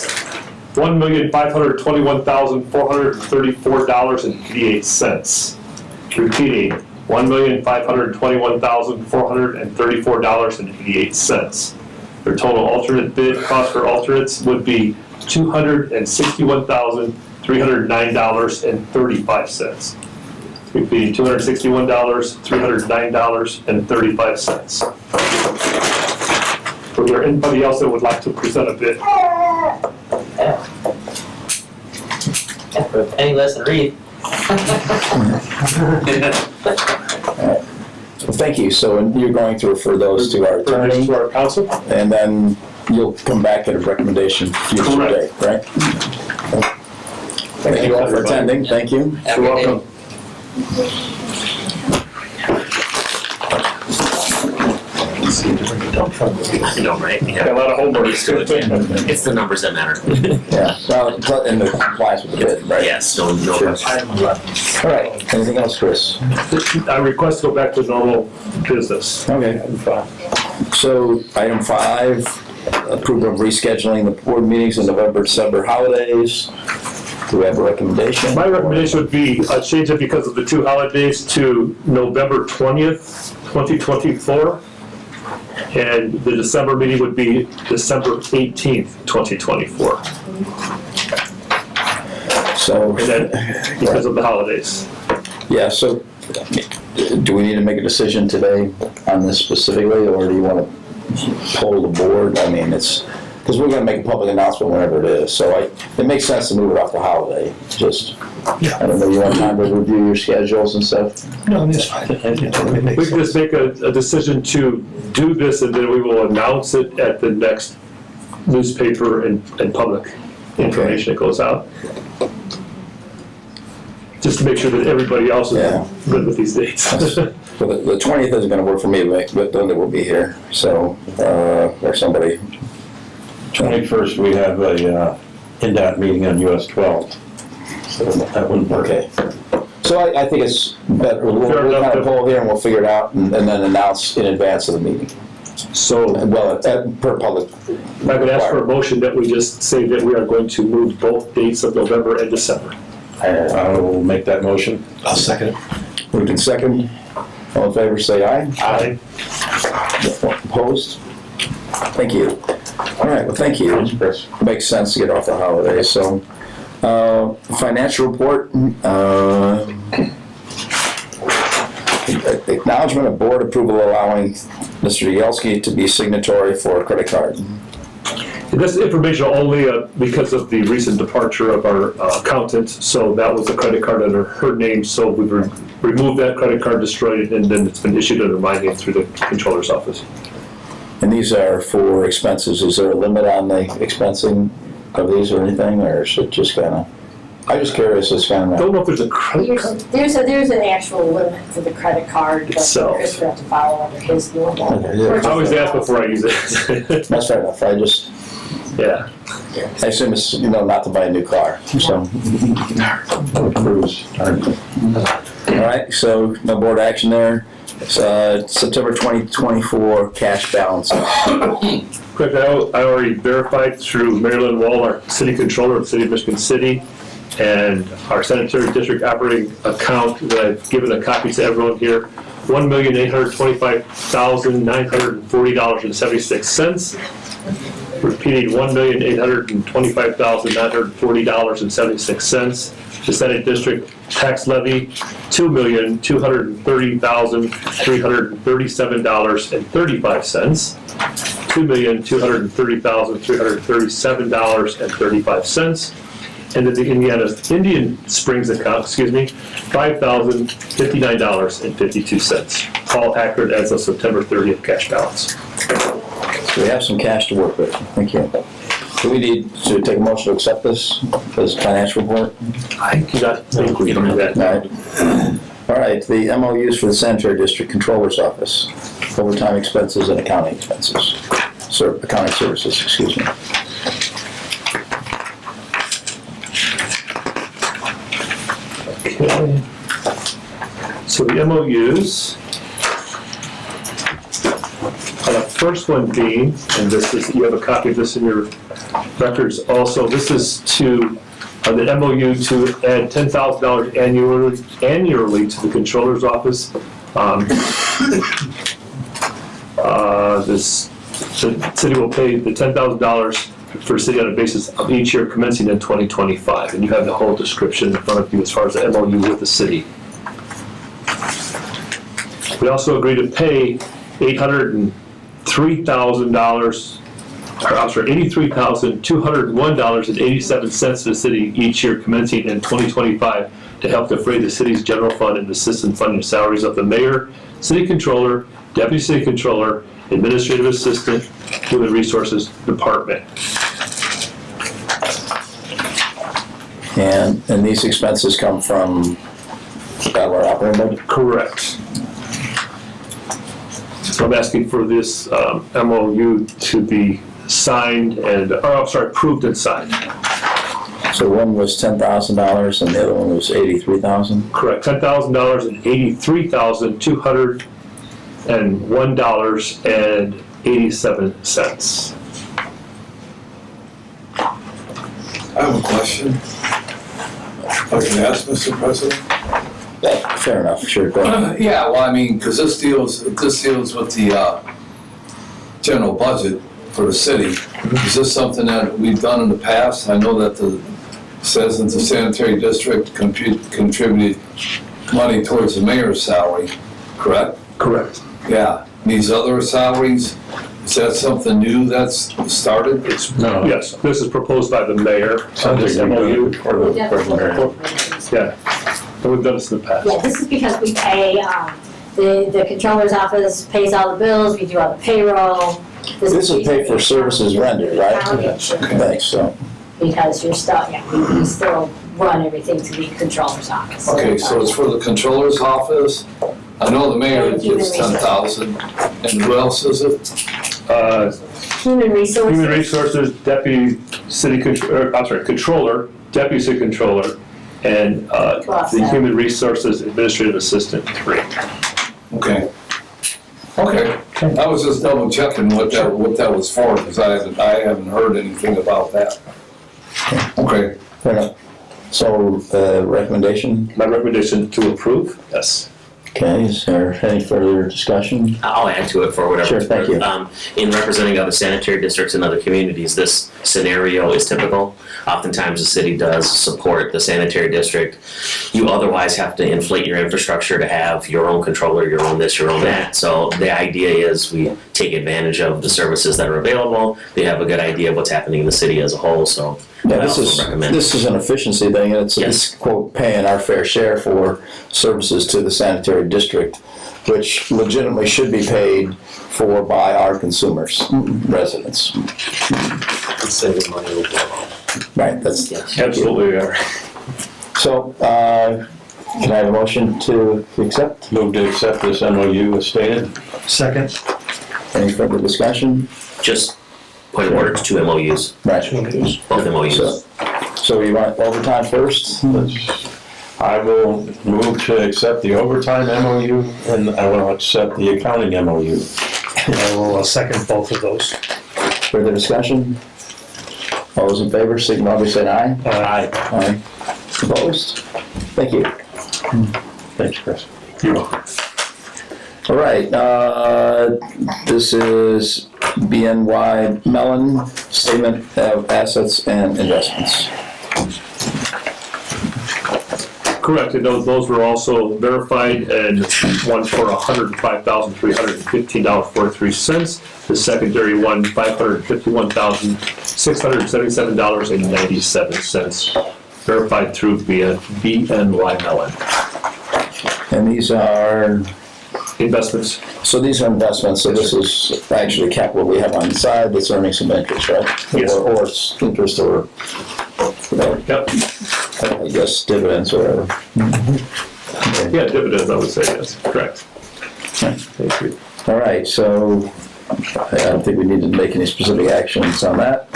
$1,521,434.88. Repeating, $1,521,434.88. Their total alternate bid cost for alternates would be $261,309.35. Repeating, $261,309.35. Was there anybody else that would like to present a bid? For a penny less than read. Well, thank you. So you're going to refer those to our attorney, To our council? and then you'll come back at a recommendation future date, right? Thank you all for attending. Thank you. Have a good day. I know, right? Got a Yeah. lot of homework. It's the numbers that matter. Yeah, well, and the compliance with the bid, right? Yes, no. All right, anything else, Chris? I request to go back to normal business. Okay. So, item 5, approval of rescheduling the board meetings in November, December holidays. Do we have a recommendation? My recommendation would be change it because of the 2 holidays to November 20th, 2024. And the December meeting would be December 18th, 2024. So, And then, because of the holidays. yeah, so do we need to make a decision today on this specifically, or do you want to poll the board? I mean, it's, because we're going to make a public announcement whenever it is, so it makes sense to move it off the holiday. Just, I don't know, you want time to review your schedules and stuff? No, that's fine. We can just make a decision to do this, and then we will announce it at the next newspaper and public information that goes out. Just to make sure that everybody else is good with these dates. Well, the 20th isn't going to work for me, but Linda will be here, so, or somebody. 21st, we have a NDOT meeting on US 12, so that wouldn't work. Okay. So I think it's better, we'll kind of poll here and we'll figure it out and then announce in advance of the meeting. So, well, per public. I would ask for a motion that we just say that we are going to move both dates of November and December. I will make that motion. I'll second it. Moved in second. All in favor, say aye. Aye. Opposed? Thank you. All right, well, thank you. Makes sense to get off the holiday, so. Financial report, acknowledgement of board approval allowing Mr. Yelsky to be signatory for a credit card. This information only because of the recent departure of our accountant, so that was a credit card under her name, so we've removed that credit card, destroyed it, and then it's been issued under my name through the controller's office. And these are for expenses. Is there a limit on the expensing of these or anything, or is it just kind of, I'm just curious, it's kind I of. don't know if there's a credit card. There's an actual limit for the credit card, but Itself. Chris would have to follow under his normal. Okay, I always ask before I use it. That's fair enough, I just, Yeah. I assume it's, not to buy a new car, so. All right, so no board action there. September 2024 cash balance. Correct, I already verified through Marilyn Wall, our city controller of the city of Michigan City, and our sanitary district operating account that I've given a copy to everyone here, $1,825,940.76. Repeating, $1,825,940.76. The Senate District tax levy, $2,230,337.35. $2,230,337.35. And then the Indian Springs account, $5,059.52. All accurate as of September 30th cash balance. So we have some cash to work with. Thank you. Do we need to take a motion to accept this financial report? I do not think we can do that. All right, the MOUs for the Sanitary District Controller's Office, overtime expenses and accounting expenses, accounting services, excuse me. Okay. So the MOUs, the first one being, and this is, you have a copy of this in your records also, this is to, the MOU to add $10,000 annually to the controller's office. The city will pay the $10,000 for city on a basis of each year commencing in 2025. And you have the whole description in front of you as far as the MOU with the city. We also agreed to pay $83,201.87 to the city each year commencing in 2025 to help defray the city's general fund and assist in funding salaries of the mayor, city controller, deputy city controller, administrative assistant, human resources department. And these expenses come from our operating budget? Correct. So I'm asking for this MOU to be signed and, approved and signed. So one was $10,000 and the other one was $83,000? Correct, $10,000 and $83,201.87. I have a question. I can ask, Mr. President? Yeah, fair enough, sure, go ahead. Yeah, well, I mean, because this deals with the general budget for the city. Is this something that we've done in the past? I know that the citizens of Sanitary District contributed money towards the mayor's salary, correct? Correct. Yeah, these other salaries, is that something new that's started? No. Yes, this is proposed by the mayor. This MOU. Yeah, and we've done this in the past. Yeah, this is because we pay, the controller's office pays all the bills, we do all the payroll. This is pay for services rendered, right? Thanks, so. Because you're still, we still run everything to the controller's office. Okay, so it's for the controller's office. I know the mayor gets 10,000, and who else is it? Human resources. Human resources, deputy city, controller, deputy city controller, and the human resources administrative assistant, 3. Okay. Okay, I was just double checking what that was for, because I haven't heard anything about that. Okay. Fair enough. So, recommendation? My recommendation to approve, yes. Okay, is there any further discussion? I'll add to it for whatever. Sure, it's thank worth. you. In representing other sanitary districts in other communities, this scenario is typical. Oftentimes, the city does support the sanitary district. You otherwise have to inflate your infrastructure to have your own controller, your own this, your own that. So the idea is we take advantage of the services that are available. They have a good idea of what's happening in the city as a whole, so Yeah, I also recommend. this is an efficiency thing, and it's quote, paying our fair share for services to the sanitary district, which legitimately should be paid for by our consumers, residents. It's saving money overall. Right, that's. Yes. Absolutely, are. So, can I have a motion to accept? Move to accept this MOU as stated. Second. Any further discussion? Just point of order, it's 2 MOUs, Right. both MOUs. So you want overtime first? I will move to accept the overtime MOU, and I will accept the accounting MOU. I will second both of those. Further discussion? All those in favor, signify by saying aye. Aye. Aye. Opposed? Thank you. Thanks, Chris. All right, this is BNY Mellon Statement of Assets and Investments. Correct, and those were also verified, and one for $105,315.43. The secondary one, $551,677.97, verified through BNY Mellon. And these are, Investments. so these are investments, so this is actually capital we have on the side that's earning some interest, right? Yes. Or it's interest or, Yep. I guess dividends or whatever. Yeah, dividends, I would say, yes, correct. Thank you. All right, so I don't think we need to make any specific actions on that.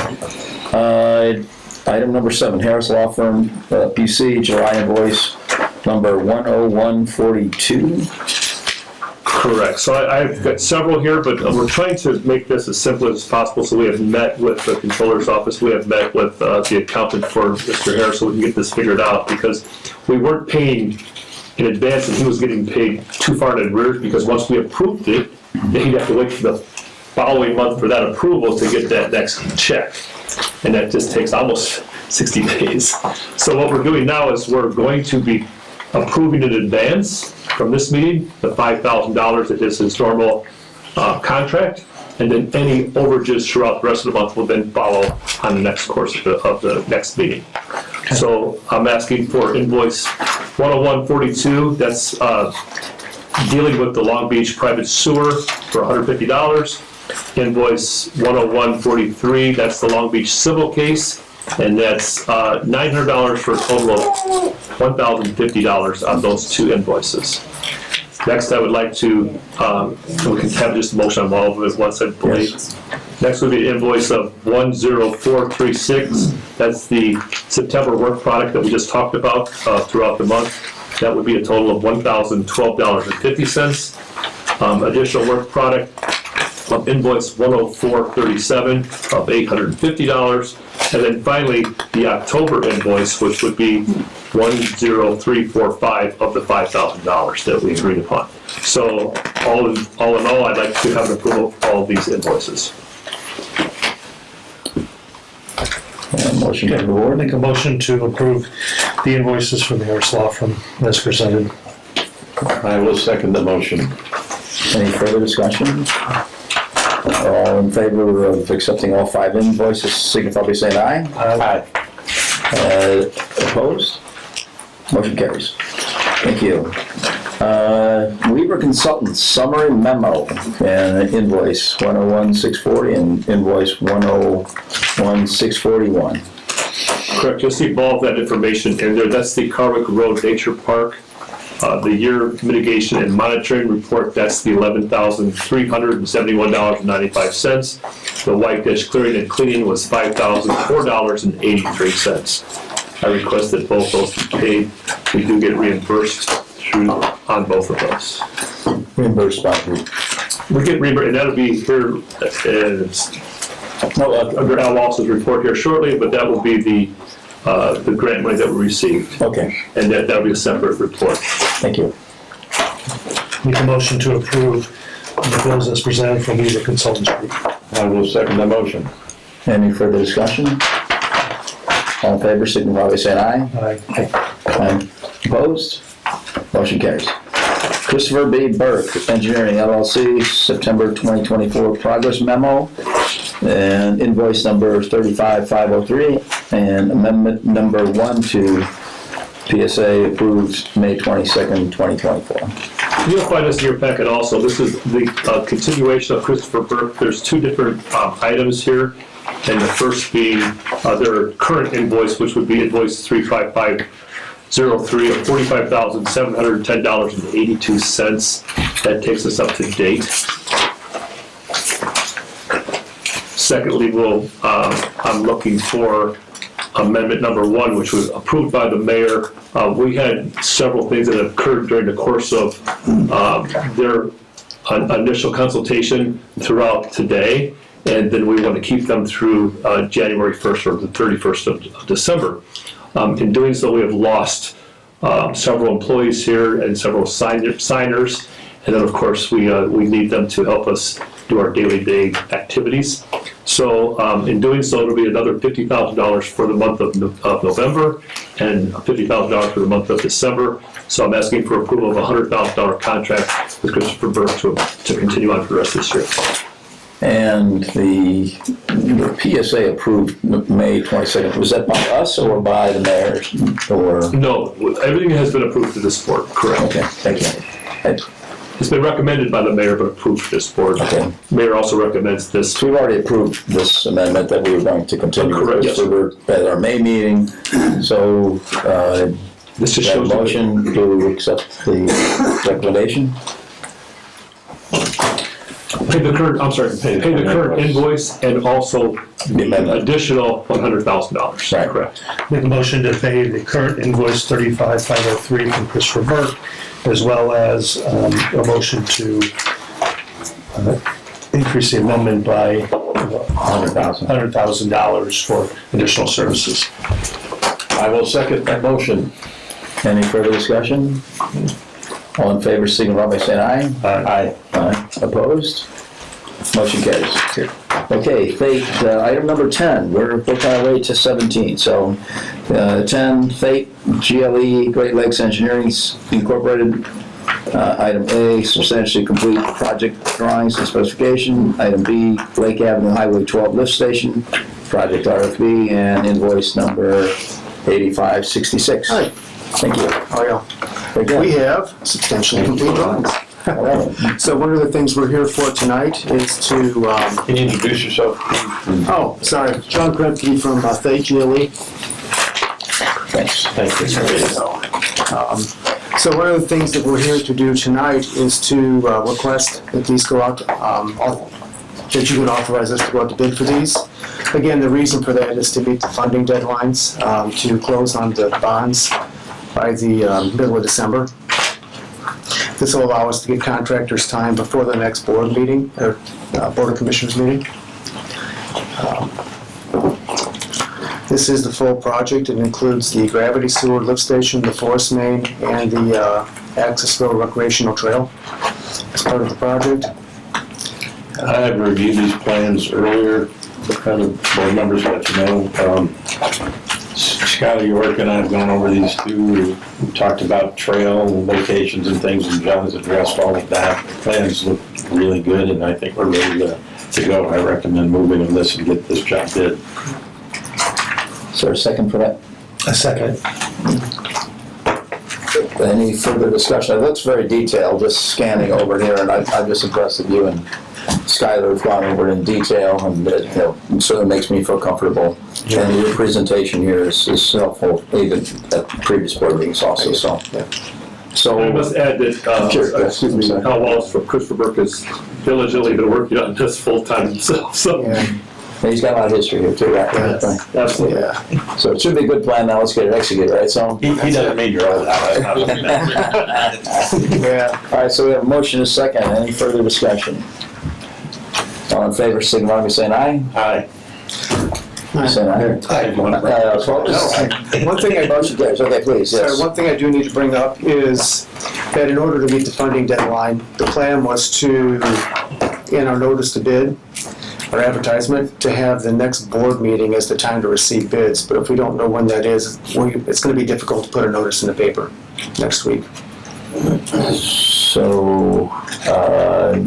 Item number 7, Harris Law Firm, PC, July invoice number 10142. Correct. So I've got several here, but we're trying to make this as simple as possible. So we have met with the controller's office. We have met with the accountant for Mr. Harris so we can get this figured out, because we weren't paying in advance and he was getting paid too far in arrears, because once we approved it, then he'd have to wait for the following month for that approval to get that next check. And that just takes almost 60 days. So what we're doing now is we're going to be approving in advance from this meeting, the $5,000 that is his normal contract, and then any overages throughout the rest of the month will then follow on the next course of the next meeting. So I'm asking for invoice 10142, that's dealing with the Long Beach private sewer for $150. Invoice 10143, that's the Long Beach civil case, and that's $900 for a total of $1,050 on those 2 invoices. Next, I would like to, we can have just a motion on all of it once, I believe. Yes. Next would be an invoice of 10436. That's the September work product that we just talked about throughout the month. That would be a total of $1,012.50. Additional work product of invoice 10437 of $850. And then finally, the October invoice, which would be 10345 of the $5,000 that we agreed upon. So all in all, I'd like to have an approval of all of these invoices. Motion to the board. Make a motion to approve the invoices from the Harris Law Firm as presented. I will second the motion. Any further discussion? All in favor of accepting all 5 invoices, signify by saying aye. Aye. Opposed? Motion carries. Thank you. Weaver Consultants summary memo and invoice 101-640 and invoice 101-641. Correct, you'll see all of that information in there. That's the Carwick Road Nature Park. The year mitigation and monitoring report, that's the $11,371.95. The white dish clearing and cleaning was $5,004.83. I request that both those be paid. We do get reimbursed on both of those. Reimbursed by who? We get reimbursed, and that'll be here, under Al Walsh's report here shortly, but that will be the grant money that we received. Okay, And that'll be a separate report. thank you. Make a motion to approve the bills as presented from Weaver Consultants Group. I will second the motion. Any further discussion? All in favor, signify by saying aye. Aye. Opposed? Motion carries. Christopher B. Burke, Engineering LLC, September 2024 progress memo, and invoice number 35503, and amendment number 1 to PSA approved May 22nd, 2024. You'll find this in your packet also. This is the continuation of Christopher Burke. There's two different items here, and the first being their current invoice, which would be invoice 35503 of $45,710.82. That takes us up to date. Secondly, I'm looking for amendment number 1, which was approved by the mayor. We had several things that occurred during the course of their initial consultation throughout today, and then we want to keep them through January 1st or the 31st of December. In doing so, we have lost several employees here and several signers, and then of course we need them to help us do our daily activities. So in doing so, it'll be another $50,000 for the month of November and $50,000 for the month of December. So I'm asking for approval of a $100,000 contract with Christopher Burke to continue on for the rest of this year. And the PSA approved May 22nd, was that by us or by the mayor? Or? No, everything has been approved to this board, correct. Okay, thank you. It's been recommended by the mayor, but approved to this board. Okay. Mayor also recommends this. So we've already approved this amendment that we were going to continue Correct, with yes. at our May meeting. So this just that shows motion to accept the recommendation. Pay the current invoice and also the additional $100,000. Right. Correct. Make a motion to pay the current invoice 35503 from Christopher Burke, as well as a motion to increase the amendment by $100,000 for additional services. I will second that motion. Any further discussion? All in favor, signify by saying aye. Aye. Aye. Opposed? Motion carries. Okay, fate, item number 10, we're booked our way to 17. So 10, fate, GLE, Great Lakes Engineering Incorporated. Item A, substantially complete project drawings and specification. Item B, Lake Avenue Highway 12 lift station, project RFP, and invoice number 8566. Hi. Thank you. How are you? Very good. We have substantially complete drawings. So one of the things we're here for tonight is to... Can you introduce yourself? Oh, sorry. John Kremke from Fate GLE. Thanks. Thank you. So one of the things that we're here to do tonight is to request that these go out, that you can authorize us to go out to bid for these. Again, the reason for that is to meet the funding deadlines, to close on the bonds by the middle of December. This will allow us to get contractors time before the next board meeting, or Board of Commissioners meeting. This is the full project. It includes the gravity sewer lift station, the forest main, and the access road recreational trail as part of the project. I have reviewed these plans earlier, kind of board members let you know. Skylar York and I have gone over these too. We talked about trail locations and things, and John has addressed all of that. The plans look really good, and I think we're ready to go. I recommend moving on this and get this job bid. Is there a second for that? A second. Any further discussion? It looks very detailed, just scanning over here, and I'm just impressed that you and Skylar have gone over it in detail, and it certainly makes me feel comfortable. Yeah. And your presentation here is helpful, even at previous board meetings also. So I must add that Hal Wallace from Christopher Burke has diligently been working on this full time himself. So. Yeah. He's got a lot of history here too, right? Yes, absolutely. Yeah. So it should be a good plan now. Let's get it executed, right? So he doesn't mean you're old. Yeah. All right. So we have a motion and a second. Any further discussion? All in favor, signify by saying aye. Aye. Saying aye. One thing I motion carries. Okay, please. Yes. Sorry, one thing I do need to bring up is that in order to meet the funding deadline, the plan was to, in our notice to bid, our advertisement, to have the next board meeting as the time to receive bids. But if we don't know when that is, it's going to be difficult to put a notice in the paper next week. So, I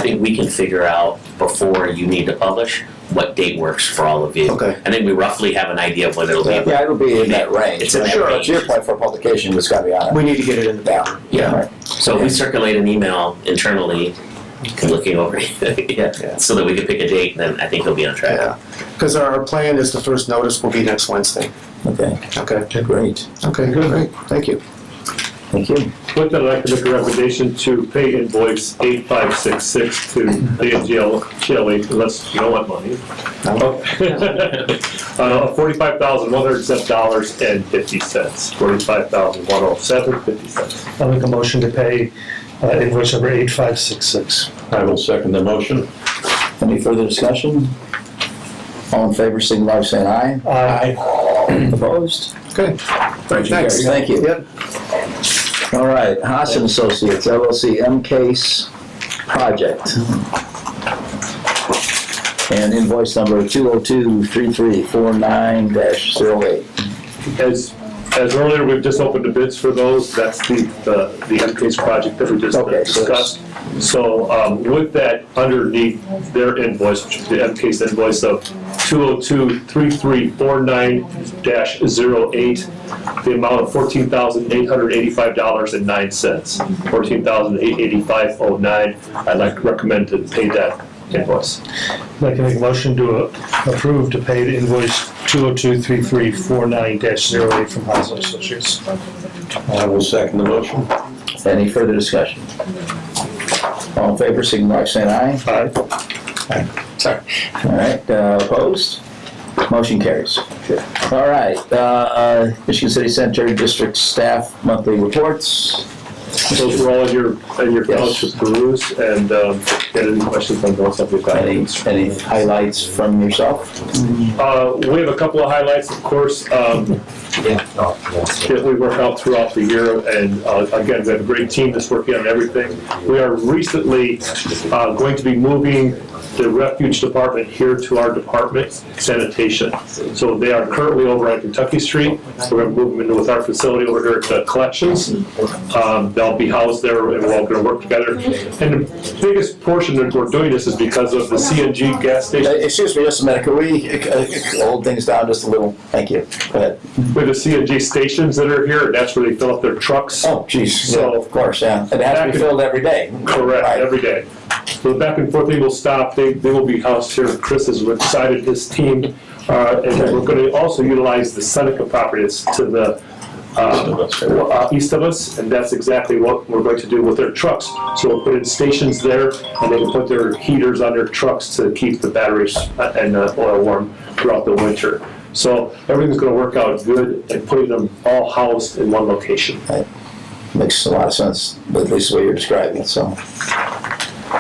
think we can figure out before you need to publish what date works for all of you. Okay. I think we roughly have an idea of when it'll be. yeah, it'll be in that range. It's in that Sure, range. it's your point for publication, it's gotta be on it. We need to get it in the paper. Yeah. So if we circulate an email internally, looking over, yeah, so that we can pick a date, then I think he'll be on track. Yeah, because our plan is the first notice will be next Wednesday. Okay, Okay, great. okay, great, thank you. Thank you. With that, I'd like to make a recommendation to pay invoice 8566 to the GLE, unless you don't want money. $45,107.50. $45,107.50. I'll make a motion to pay invoice number 8566. I will second the motion. Any further discussion? All in favor, signify by saying aye. Aye. Opposed? Okay, Motion thanks. carries. Thank you. Yep. All right, Haas and Associates, LLC, M-Case Project. And invoice number 202-3349-08. As earlier, we've just opened the bids for those. That's the M-Case project that we just discussed. So with that, underneath their invoice, which is the M-Case invoice of 202-3349-08, the amount of $14,885.09, $14,885.09. I'd like to recommend to pay that invoice. I'd like to make a motion to approve to pay the invoice 202-3349-08 from Haas and Associates. I will second the motion. Any further discussion? All in favor, signify by saying aye. Aye. Sorry. All right, opposed? Motion carries. All right, Michigan City Sanitary District staff monthly reports. Those were all in your township peruse, and get any questions on those, I'll be glad. Any highlights from yourself? We have a couple of highlights, of course, that we work out throughout the year, and again, we have a great team that's working on everything. We are recently going to be moving the refuge department here to our department, sanitation. So they are currently over on Kentucky Street. We're going to move them into with our facility over here at the collections. They'll be housed there, and we're all going to work together. And the biggest portion that we're doing this is because of the CNG gas station. Excuse me just a minute, could we hold things down just a little? Thank you. Go ahead. With the CNG stations that are here, that's where they fill up their trucks. Oh, geez. So, yeah, of course, yeah. It has to be filled every day. Correct, Right. every day. So the back and forth thing will stop. They will be housed here. Chris has decided his team, and then we're going to also utilize the Seneca property. It's to the east of us, and that's exactly what we're going to do with their trucks. So we'll put in stations there, and they can put their heaters on their trucks to keep the batteries and oil warm throughout the winter. So everything's going to work out good, and putting them all housed in one location. Right. Makes a lot of sense, at least the way you're describing it, so.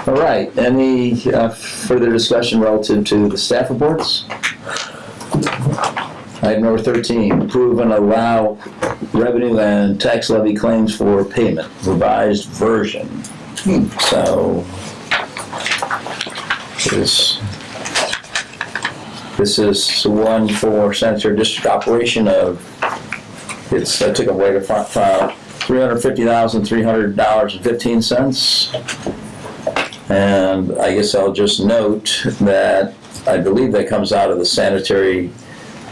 All right, any further discussion relative to the staff reports? Item number 13, approve and allow revenue and tax levy claims for payment, revised version. So, this is one for sanitary district operation of, I took away the front file, $350,300.15. And I guess I'll just note that I believe that comes out of the sanitary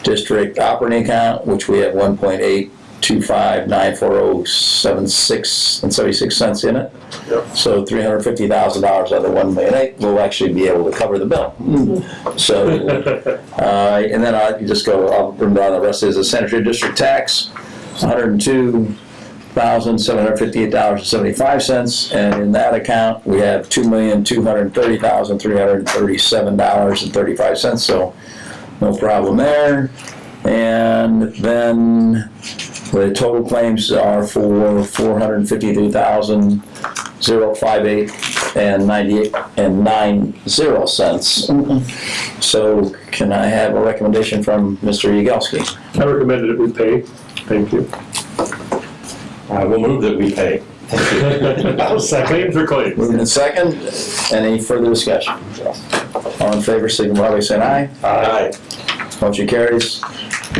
district operating account, which we have 1.8259407.76 in it. Yep. So $350,000 out of the 1,000,008 will actually be able to cover the bill. So, and then I'll run down the rest. Is the sanitary district tax, $102,758.75, and in that account we have $2,230,337.35. So no problem there. And then the total claims are for $453,058.90. So can I have a recommendation from Mr. Yagelski? I recommend that we pay. Thank you. I will move that we pay. I'll second for claims. Moving in second. Any further discussion? All in favor, signify by saying aye. Aye. Motion carries.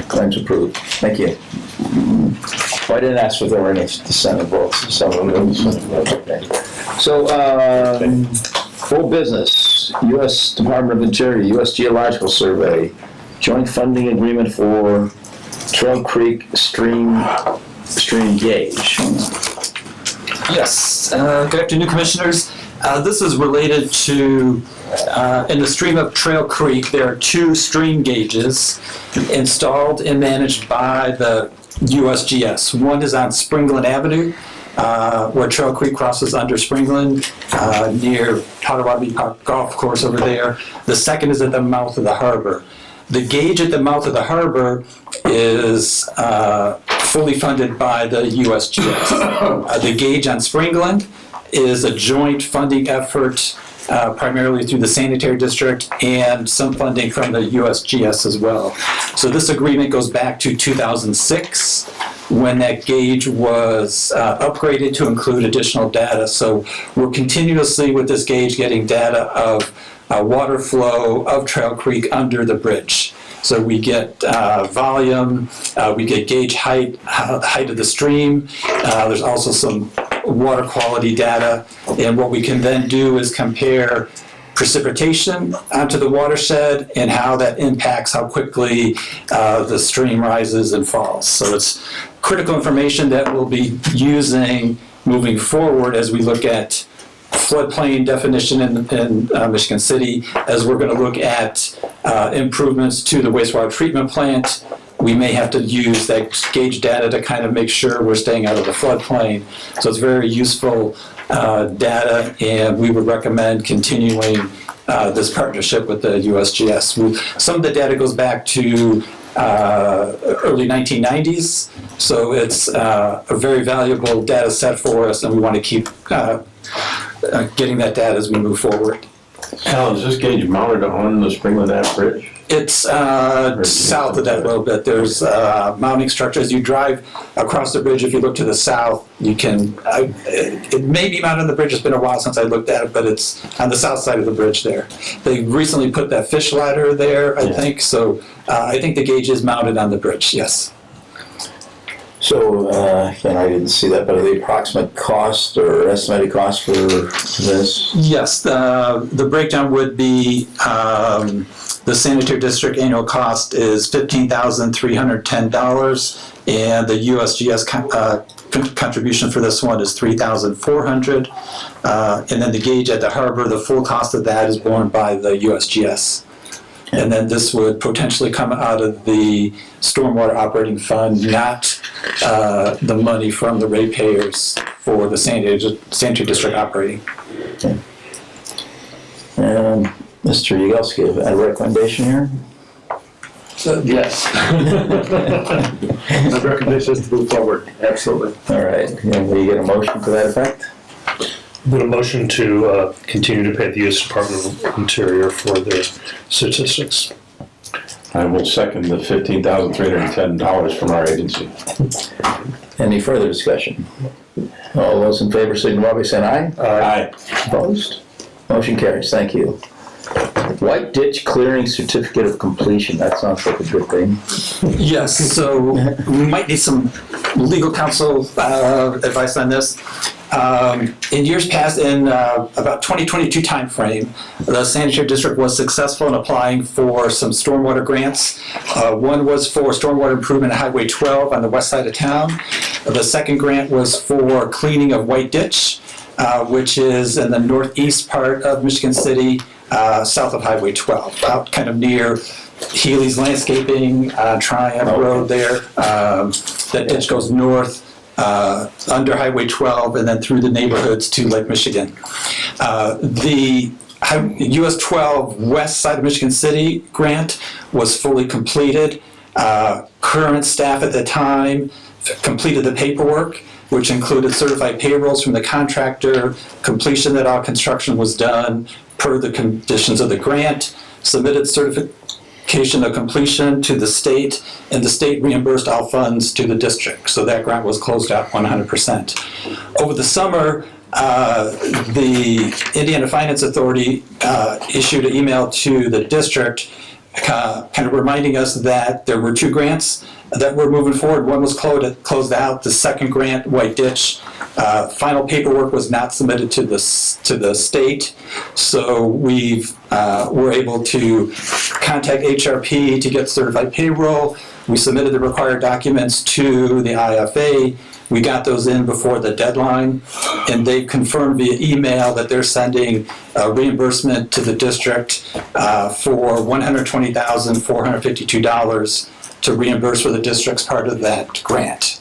Claims approved. Thank you. Well, I didn't ask if there were any dissent votes. Some of those. Okay. So, full business, U.S. Department of Interior, U.S. Geological Survey, joint funding agreement for Trail Creek stream gauge. Yes, good afternoon, Commissioners. This is related to, in the stream of Trail Creek, there are 2 stream gauges installed and managed by the USGS. One is on Springland Avenue, where Trail Creek crosses under Springland, near Potawatomi Park Golf Course over there. The second is at the mouth of the harbor. The gauge at the mouth of the harbor is fully funded by the USGS. The gauge on Springland is a joint funding effort primarily through the Sanitary District and some funding from the USGS as well. So this agreement goes back to 2006 when that gauge was upgraded to include additional data. So we're continuously with this gauge getting data of water flow of Trail Creek under the bridge. So we get volume, we get gauge height of the stream. There's also some water quality data. And what we can then do is compare precipitation onto the watershed and how that impacts how quickly the stream rises and falls. So it's critical information that we'll be using moving forward as we look at floodplain definition in Michigan City, as we're going to look at improvements to the wastewater treatment plant. We may have to use that gauge data to kind of make sure we're staying out of the floodplain. So it's very useful data, and we would recommend continuing this partnership with the USGS. Some of the data goes back to early 1990s, so it's a very valuable data set for us, and we want to keep getting that data as we move forward. Alan, is this gauge mounted on the Springland Ave Bridge? It's south of that a little bit. There's mounting structures. You drive across the bridge. If you look to the south, you can, it may be mounted on the bridge. It's been a while since I looked at it, but it's on the south side of the bridge there. They recently put that fish ladder there, I think. So I think the gauge is mounted on the bridge, yes. So, again, I didn't see that, but the approximate cost or estimated cost for this? Yes, the breakdown would be the Sanitary District annual cost is $15,310, and the USGS contribution for this one is $3,400. And then the gauge at the harbor, the full cost of that is borne by the USGS. And then this would potentially come out of the Stormwater Operating Fund, not the money from the ratepayers for the Sanitary District operating. Okay. And Mr. Yagelski, a recommendation here? Yes. My recommendation is to move forward, absolutely. All right, and we get a motion to that effect? Put a motion to continue to pay the U.S. Department of Interior for their statistics. I will second the $15,310 from our agency. Any further discussion? All those in favor signify by saying aye. Aye. Opposed? Motion carries. Thank you. White ditch clearing certificate of completion. That sounds like a good thing. Yes, so we might need some legal counsel advice on this. In years past, in about 2022 timeframe, the Sanitary District was successful in applying for some stormwater grants. One was for stormwater improvement at Highway 12 on the west side of town. The second grant was for cleaning of White Ditch, which is in the northeast part of Michigan City, south of Highway 12, out kind of near Healy's Landscaping, Triumph Road there. That ditch goes north under Highway 12 and then through the neighborhoods to Lake Michigan. The US 12 west side of Michigan City grant was fully completed. Current staff at the time completed the paperwork, which included certified payrolls from the contractor, completion that all construction was done per the conditions of the grant, submitted certification of completion to the state, and the state reimbursed all funds to the district. So that grant was closed out 100%. Over the summer, the Indiana Finance Authority issued an email to the district kind of reminding us that there were 2 grants that were moving forward. One was closed out. The second grant, White Ditch, final paperwork was not submitted to the state. So we're able to contact HRP to get certified payroll. We submitted the required documents to the IFA. We got those in before the deadline, and they've confirmed via email that they're sending a reimbursement to the district for $120,452 to reimburse for the district's part of that grant.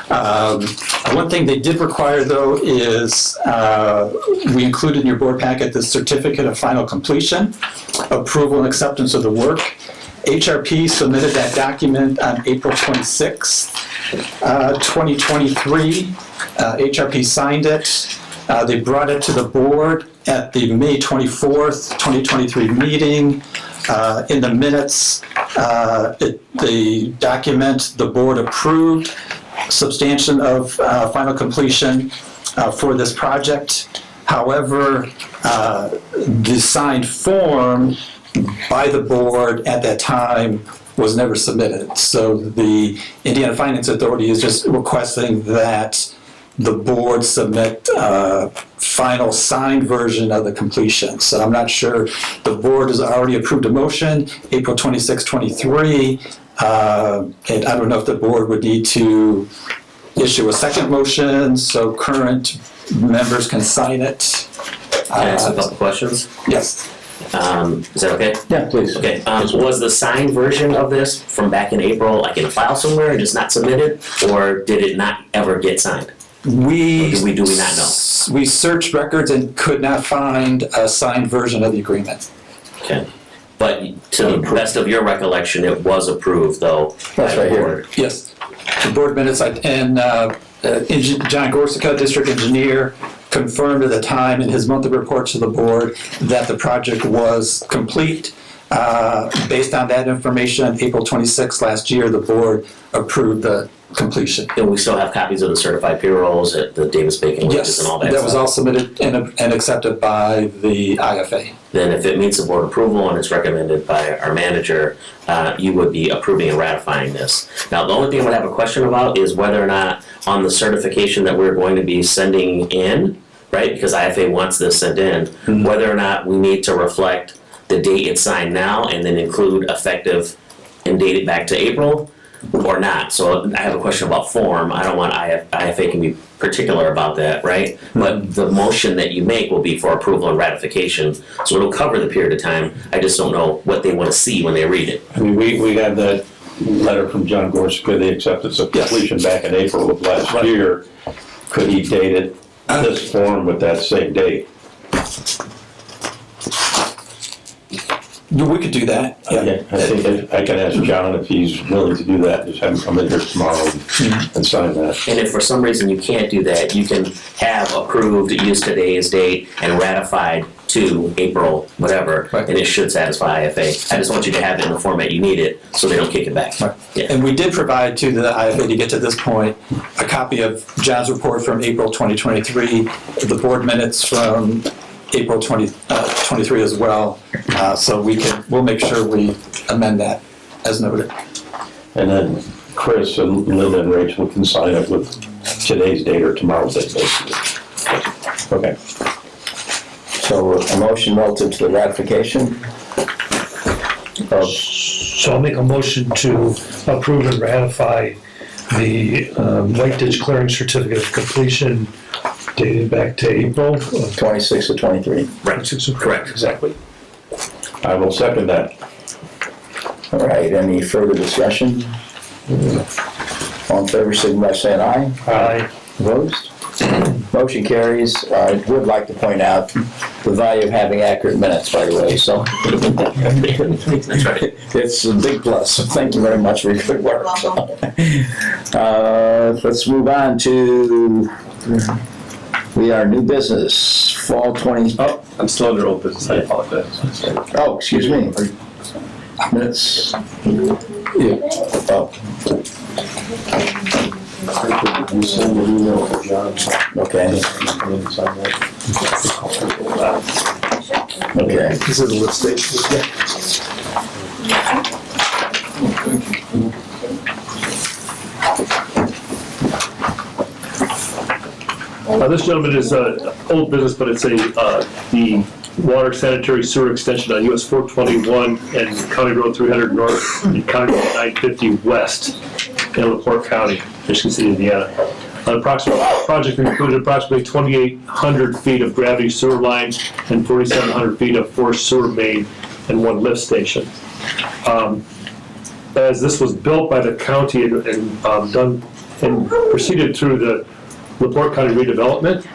One thing they did require, though, is we included in your board packet the certificate of final completion, approval and acceptance of the work. HRP submitted that document on April 26th, 2023. HRP signed it. They brought it to the board at the May 24th, 2023 meeting. In the minutes, the document, the board approved substantiation of final completion for this project. However, the signed form by the board at that time was never submitted. So the Indiana Finance Authority is just requesting that the board submit a final signed version of the completion. So I'm not sure, the board has already approved a motion, April 26, 23, and I don't know if the board would need to issue a second motion so current members can sign it. Can I ask a couple questions? Yes. Is that okay? Yeah, please. Okay, was the signed version of this from back in April like in a file somewhere and just not submitted, or did it not ever get signed? Do we not know? We searched records and could not find a signed version of the agreement. Okay, but to the best of your recollection, it was approved though? That's right here. Yes, the board minutes, and John Gorsica, district engineer, confirmed at the time in his monthly report to the board that the project was complete. Based on that information, April 26th last year, the board approved the completion. And we still have copies of the certified payrolls at the Davis-Bacon wages and all that That was all submitted and accepted by the IFA. Then if it meets the board approval and it's recommended by our manager, you would be approving and ratifying this. Now, the only thing I would have a question about is whether or not on the certification that we're going to be sending in, right, because IFA wants this sent in, whether or not we need to reflect the date it's signed now and then include effective and date it back to April or not. So I have a question about form. I don't want IFA can be particular about that, right? But the motion that you make will be for approval and ratification, so it'll cover the period of time. I just don't know what they want to see when they read it. I mean, we had that letter from John Gorsica, the acceptance of completion back in April of last year. Could he date it, this form with that same date? We could do that. Yeah. Okay, I think I can ask John if he's willing to do that, just have him come in here tomorrow and sign that. And if for some reason you can't do that, you can have approved, use today's date, and ratified to April, whatever, and it should satisfy IFA. I just want you to have it in the format you need it, so they don't kick it back. Yeah. And we did provide to the IFA, to get to this point, a copy of John's report from April 2023, the board minutes from April 2023 as well. So we'll make sure we amend that as noted. And then Chris and Linda and Rachel can sign it with today's date or tomorrow's date, basically. Okay. So a motion relative to the ratification? So I'll make a motion to approve and ratify the White Ditch Clearing Certificate of Completion dated back to April of 26 or 23. Right, correct. Exactly. I will second that. All right, any further discussion? All in favor, signify by saying aye. Aye. Opposed? Motion carries. I would like to point out the value of having accurate minutes, by the way, so. That's right. It's a big plus, so thank you very much for your good work. Let's move on to, we are new business, fall 20. Oh, I'm still under old business, I apologize. Oh, excuse me. Minutes. Yeah. Oh. You send an email to John. Okay. Okay. This is the lift station. This gentleman is old business, but it's the water sanitary sewer extension on US 421 and County Road 300 North and County Road 950 West in LaPorte County, Michigan City, Indiana. The project included approximately 2,800 feet of gravity sewer line and 4,700 feet of forced sewer main and one lift station. As this was built by the county and done and proceeded through the LaPorte County redevelopment,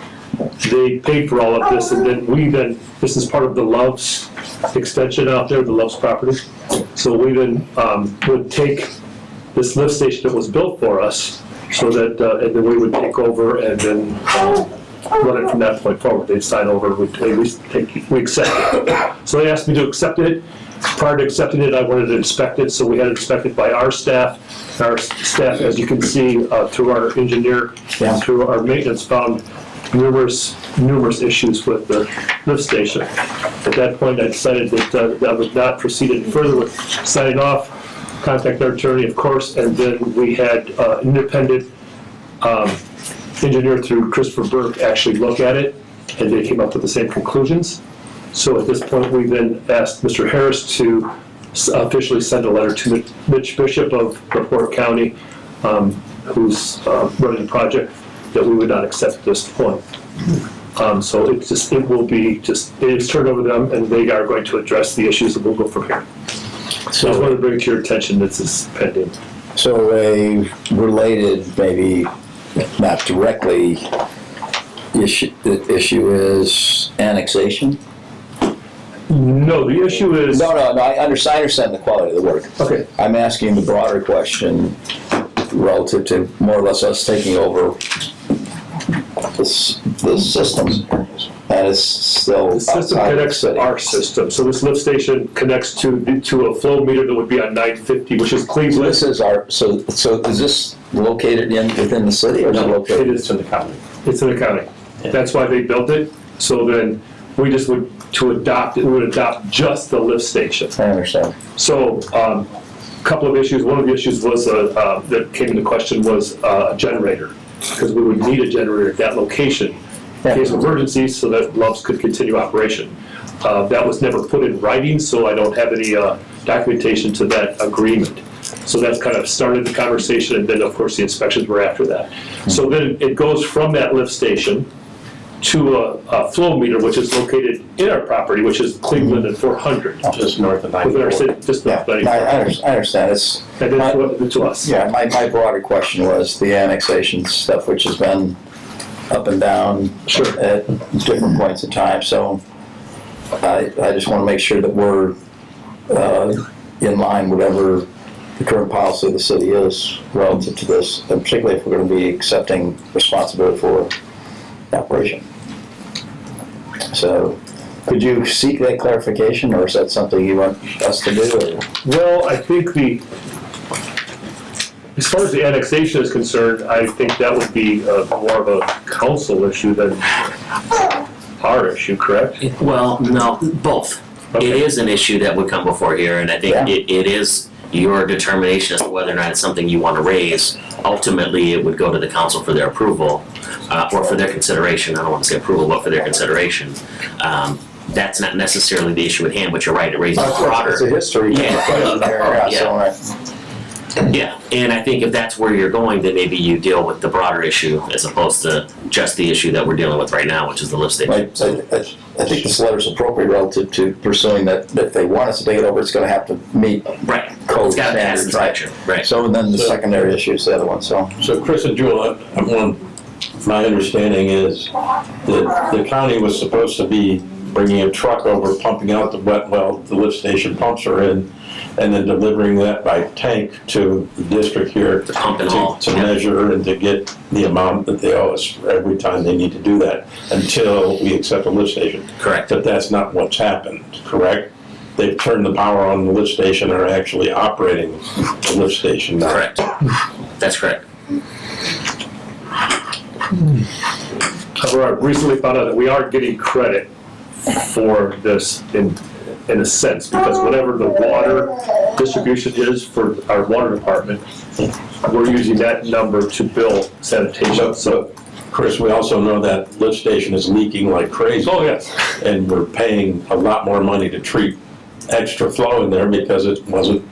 they paid for all of this, and then this is part of the Love's extension out there, the Love's property. So we then would take this lift station that was built for us, so that, and then we would take over and then run it from that point forward. They'd sign over, we accept it. So they asked me to accept it. Prior to accepting it, I wanted to inspect it, so we had it inspected by our staff. Our staff, as you can see, through our engineer and through our maintenance, found numerous issues with the lift station. At that point, I decided that I would not proceed any further with signing off, contact our attorney, of course, and then we had independent engineer through Christopher Burke actually look at it, and they came up with the same conclusions. So at this point, we then asked Mr. Harris to officially send a letter to Mitch Bishop of LaPorte County, who's running the project, that we would not accept at this point. So it is turned over to them, and they are going to address the issues, and we'll go from here. So I just wanted to bring it to your attention that this is pending. So a related, maybe not directly, the issue is annexation? No, the issue is... No, I understand the quality of the work. Okay. I'm asking the broader question relative to more or less us taking over the system, and it's still The system connects to our system, so this lift station connects to a flow meter that would be on 950, which is Cleveland. This is our, so is this located within the city, or is it located? It is in the county. It's in the county. That's why they built it, so then we just would adopt just the lift station. I understand. So, couple of issues. One of the issues was, that came into question was a generator, because we would need a generator at that location in case of emergencies, so that Love's could continue operation. That was never put in writing, so I don't have any documentation to that agreement. So that's kind of started the conversation, and then of course the inspections were after that. So then it goes from that lift station to a flow meter, which is located in our property, which is Cleveland and 400. Just north of 94. Within our city, just north of 94. I understand. And then to us. Yeah, my broader question was the annexation stuff, which has been up and down at different points in time. So I just want to make sure that we're in line with whatever the current policy of the city is relative to this, and particularly if we're going to be accepting responsibility for operation. So, could you seek that clarification, or is that something you want us to do? Or? Well, I think as far as the annexation is concerned, I think that would be more of a council issue than our issue, correct? Well, no, both. Okay. It is an issue that would come before here, and I think it is your determination as to whether or not it's something you want to raise. Ultimately, it would go to the council for their approval, or for their consideration. I don't want to say approval, but for their consideration. That's not necessarily the issue at hand, but you're right, it raises broader. It's a history. Yeah, and I think if that's where you're going, then maybe you deal with the broader issue as opposed to just the issue that we're dealing with right now, which is the lift station. Right. I think this letter is appropriate relative to pursuing that. If they want us to take it over, it's going to have to meet code standards. Right. So then the secondary issue is the other one. So Chris and Jewel, my understanding is that the county was supposed to be bringing a truck over, pumping out the wet well the lift station pumps are in, and then delivering that by tank to the district here to measure and to get the amount that they owe us every time they need to do that until we accept a lift station. Correct. But that's not what's happened, correct? they've turned the power on the lift station and are actually operating the lift station now. Correct. That's correct. However, I recently found out that we are getting credit for this in a sense, because whatever the water distribution is for our water department, we're using that number to bill sanitation, so. Chris, we also know that lift station is leaking like crazy. Oh, yes. And we're paying a lot more money to treat extra flow in there because it wasn't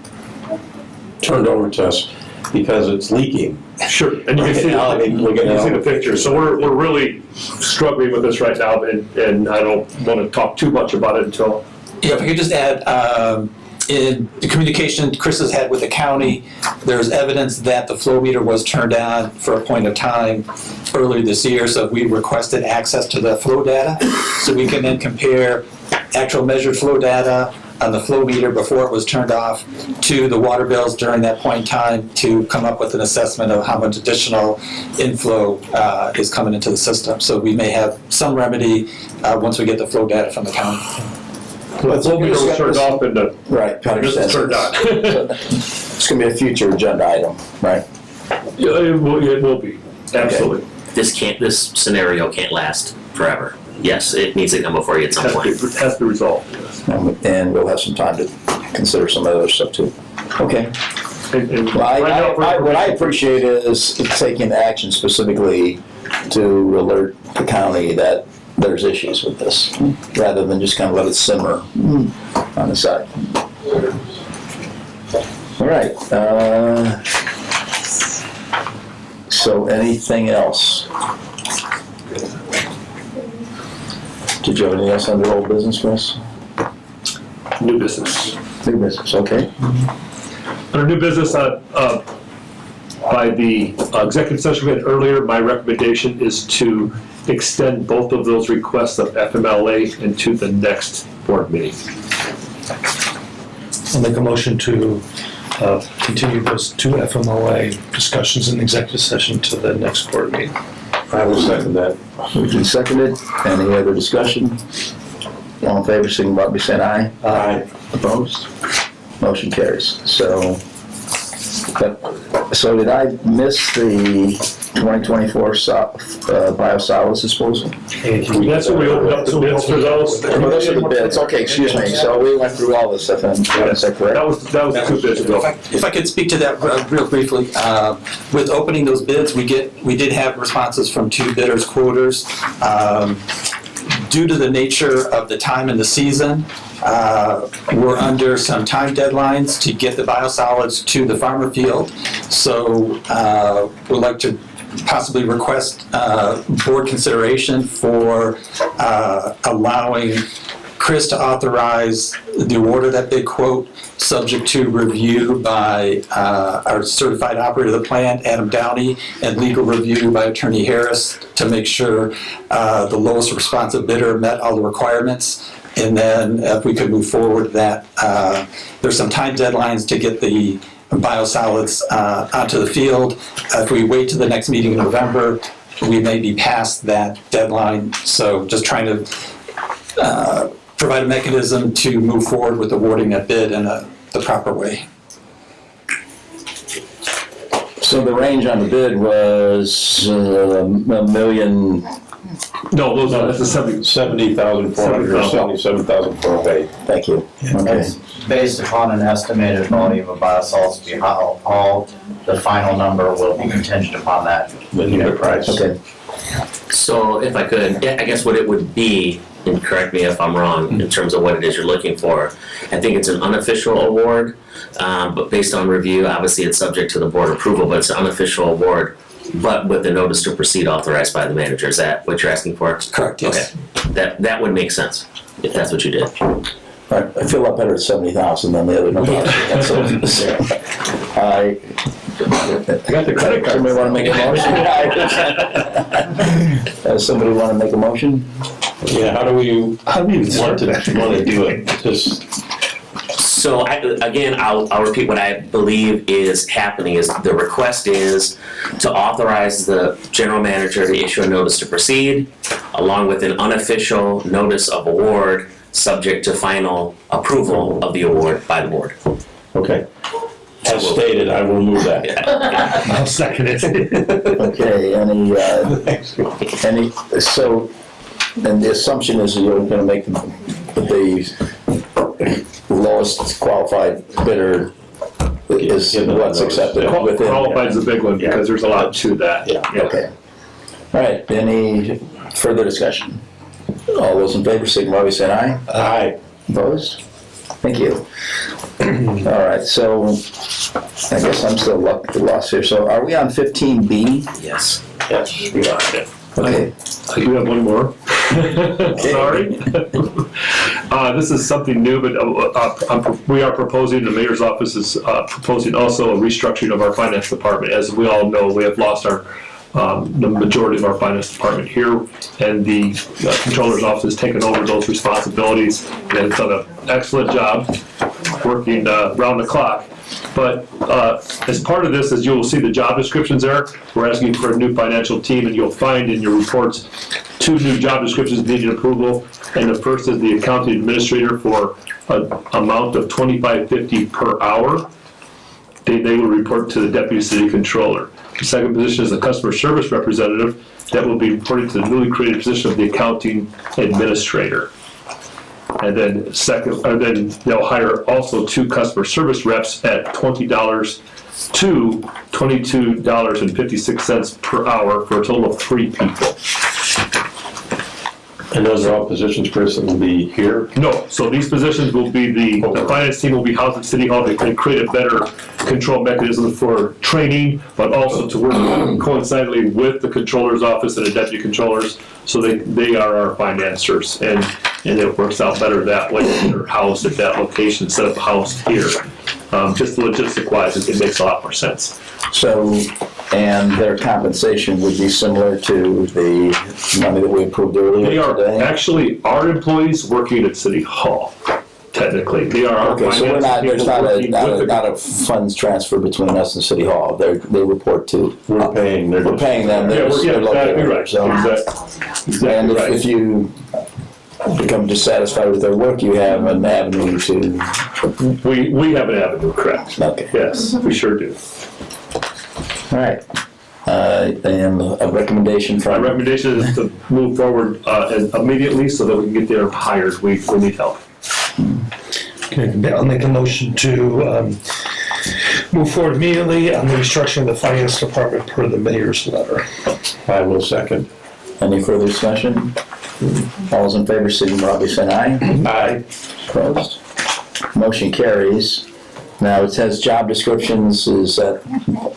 turned over to us because it's leaking. Sure, and you can see, you can see the picture. So we're really struggling with this right now, and I don't want to talk too much about it until. Yeah, if I could just add, in the communication Chris has had with the county, there's evidence that the flow meter was turned on for a point of time earlier this year, so we requested access to the flow data, so we can then compare actual measured flow data on the flow meter before it was turned off to the water bills during that point in time to come up with an assessment of how much additional inflow is coming into the system. So we may have some remedy once we get the flow data from the county. The flow meter was turned off and the. Right, This is turned on. It's gonna be a future agenda item, right? Yeah, it will be, absolutely. This scenario can't last forever. Yes, it needs to come before you at some point. It has to be resolved, yes. And we'll have some time to consider some other stuff too. Okay. Well, what I appreciate is taking action specifically to alert the county that there's issues with this, rather than just kind of let it simmer on the side. All right. So anything else? Did you have anything else under old business, Chris? New business. New business, okay. Under new business, by the executive session we had earlier, my recommendation is to extend both of those requests of FMLA into the next board meeting. I'll make a motion to continue those two FMLA discussions in executive session to the next board meeting. I will second that. Moved and seconded. Any other discussion? All in favor, signify by saying aye. Aye. Opposed? Motion carries. So did I miss the 2024 biosolids disposal? That's when we opened up the bids for those. Oh, those are the bids. Okay, excuse me. So we went through all this stuff, and is that correct? That was the 2 bids ago. If I could speak to that real briefly, with opening those bids, we did have responses from 2 bidders, quoters. Due to the nature of the time in the season, we're under some time deadlines to get the biosolids to the farmer field. So we'd like to possibly request board consideration for allowing Chris to authorize the award of that bid quote, subject to review by our certified operator of the plant, Adam Downey, and legal review by Attorney Harris to make sure the lowest responsive bidder met all the requirements. And then if we could move forward that, there's some time deadlines to get the biosolids onto the field. If we wait to the next meeting in November, we may be past that deadline. So just trying to provide a mechanism to move forward with awarding that bid in the proper way. So the range on the bid was $1 million. No, that's the 70,400 or 77,400. Thank you. Okay. It's based upon an estimated volume of biosolids to be hauled. The final number will be contingent upon that. The unit price. Okay. So if I could, I guess what it would be, and correct me if I'm wrong in terms of what it is you're looking for. I think it's an unofficial award, but based on review, obviously it's subject to the board approval, but it's an unofficial award, but with the notice to proceed authorized by the manager. Is that what you're asking for? Correct, yes. Okay. That would make sense, if that's what you did. All right. I feel a lot better at 70,000 than the other number. I got the credit card. Somebody want to make a motion? Somebody want to make a motion? Yeah, how do we want to do it? Just. So I'll repeat what I believe is happening is the request is to authorize the general manager to issue a notice to proceed along with an unofficial notice of award subject to final approval of the award by the board. Okay. As stated, I will move that. I'll second it. Okay, so, then the assumption is that you're gonna make the lowest qualified bidder is what's accepted within. Qualified is a big one because there's a lot to that. Yeah. Okay. All right, any further discussion? All those in favor, signify by saying aye. Aye. Opposed? Thank you. All right, so I guess I'm still lost here. So are we on 15B? Yes. Yes, we are. Okay. I do have one more. Sorry. This is something new, but we are proposing, the mayor's office is proposing also a restructuring of our finance department. As we all know, we have lost the majority of our finance department here, and the controller's office has taken over those responsibilities and has done an excellent job working round the clock. But as part of this, as you will see the job descriptions there, we're asking for a new financial team, and you'll find in your reports 2 new job descriptions needing approval. And the first is the accounting administrator for an amount of $25.50 per hour. They will report to the deputy city controller. The second position is the customer service representative that will be reporting to the newly created position of the accounting administrator. And then then they'll hire also 2 customer service reps at $20 to $22.56 per hour for a total of 3 people. And those are all positions, Chris, that will be here? No, so these positions will be, the finance team will be housed at City Hall. They can create a better control mechanism for training, but also to work coincidentally with the controller's office and the deputy controllers. So they are our financiers, and it works out better that way. They're housed at that location instead of housed here. Just logistic-wise, it makes a lot more sense. So, and their compensation would be similar to the money that we approved earlier They are today? actually our employees working at City Hall, technically. They are our Okay, so there's not a funds transfer between us and City Hall. They report to. We're paying them. Yeah, exactly right. So, Exactly and right. if you become dissatisfied with their work, you have an avenue to. We have an avenue, correct. Okay. Yes, we sure do. All right. And a recommendation My from. recommendation is to move forward immediately so that we can get there hired. We need help. Okay, I'll make a motion to move forward immediately on the restructuring of the finance department per the mayor's letter. I will second. Any further discussion? All those in favor, signify by saying aye. Aye. Opposed? Motion carries. Now, it says job descriptions, is that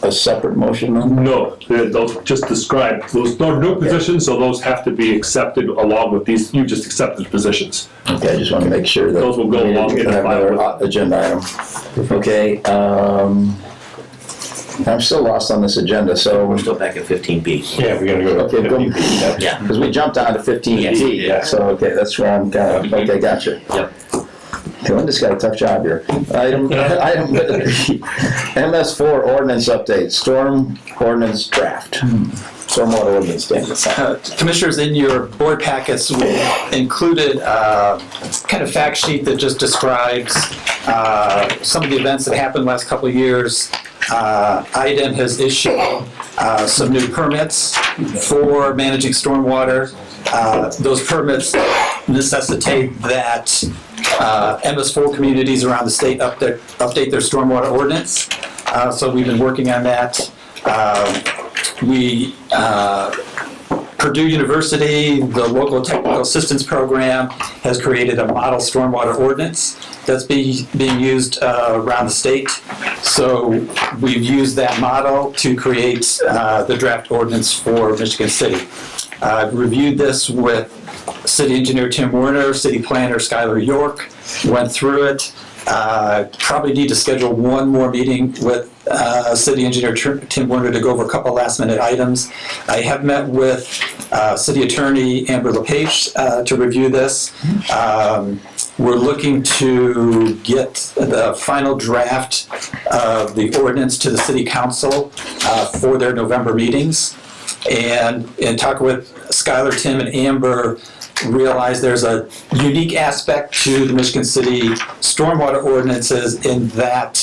a separate motion then? No, those just described, those are new positions, so those have to be accepted along with these, you just accepted positions. Okay, I just want to make sure that. Those will go along in the have file. another agenda item. Okay, I'm still lost on this agenda, so. We're still back at 15B. Yeah, we're gonna go to Okay, go. 50B. Yeah. Because we jumped on to 15B, Yeah. so, okay, that's where I'm kind of, okay, gotcha. Yep. Okay, Linda's got a tough job here. Item MS4 ordinance update, storm ordinance draft. Stormwater ordinance, Dan. Commissioners, in your board packets, we included a kind of fact sheet that just describes some of the events that happened the last couple of years. IDEM has issued some new permits for managing stormwater. Those permits necessitate that MS4 communities around the state update their stormwater ordinance. So we've been working on that. Purdue University, the local technical assistance program, has created a model stormwater ordinance that's being used around the state. So we've used that model to create the draft ordinance for Michigan City. I've reviewed this with City Engineer Tim Werner, City Planner Skylar York, went through it. Probably need to schedule one more meeting with City Engineer Tim Werner to go over a couple last minute items. I have met with City Attorney Amber LePage to review this. We're looking to get the final draft of the ordinance to the City Council for their November meetings. And in talking with Skylar, Tim, and Amber, realize there's a unique aspect to the Michigan City stormwater ordinances in that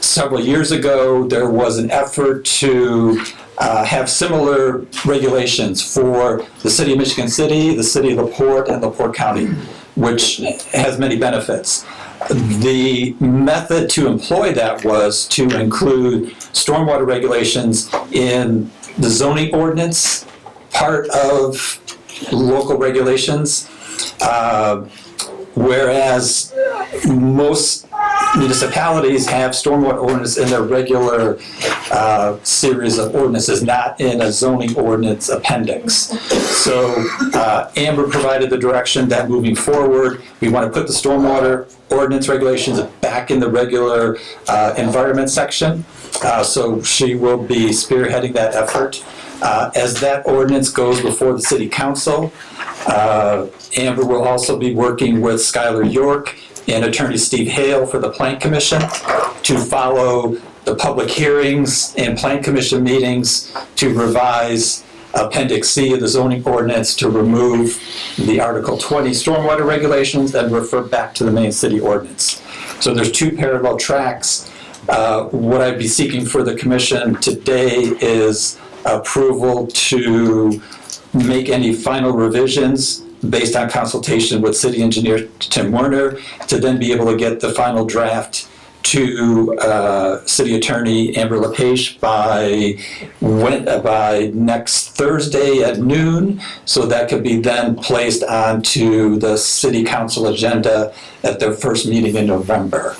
several years ago, there was an effort to have similar regulations for the city of Michigan City, the city of LaPorte, and LaPorte County, which has many benefits. The method to employ that was to include stormwater regulations in the zoning ordinance part of local regulations, whereas most municipalities have stormwater ordinance in their regular series of ordinances, not in a zoning ordinance appendix. So Amber provided the direction that moving forward, we want to put the stormwater ordinance regulations back in the regular environment section. So she will be spearheading that effort. As that ordinance goes before the city council, Amber will also be working with Skylar York and attorney Steve Hale for the Plan Commission to follow the public hearings and Plan Commission meetings to revise Appendix C of the zoning ordinance to remove the Article 20 stormwater regulations and refer back to the main city ordinance. So there's two parallel tracks. What I'd be seeking for the commission today is approval to make any final revisions based on consultation with city engineer Tim Werner to then be able to get the final draft to city attorney Amber LePage by next Thursday at noon, so that could be then placed onto the city council agenda at their first meeting in November.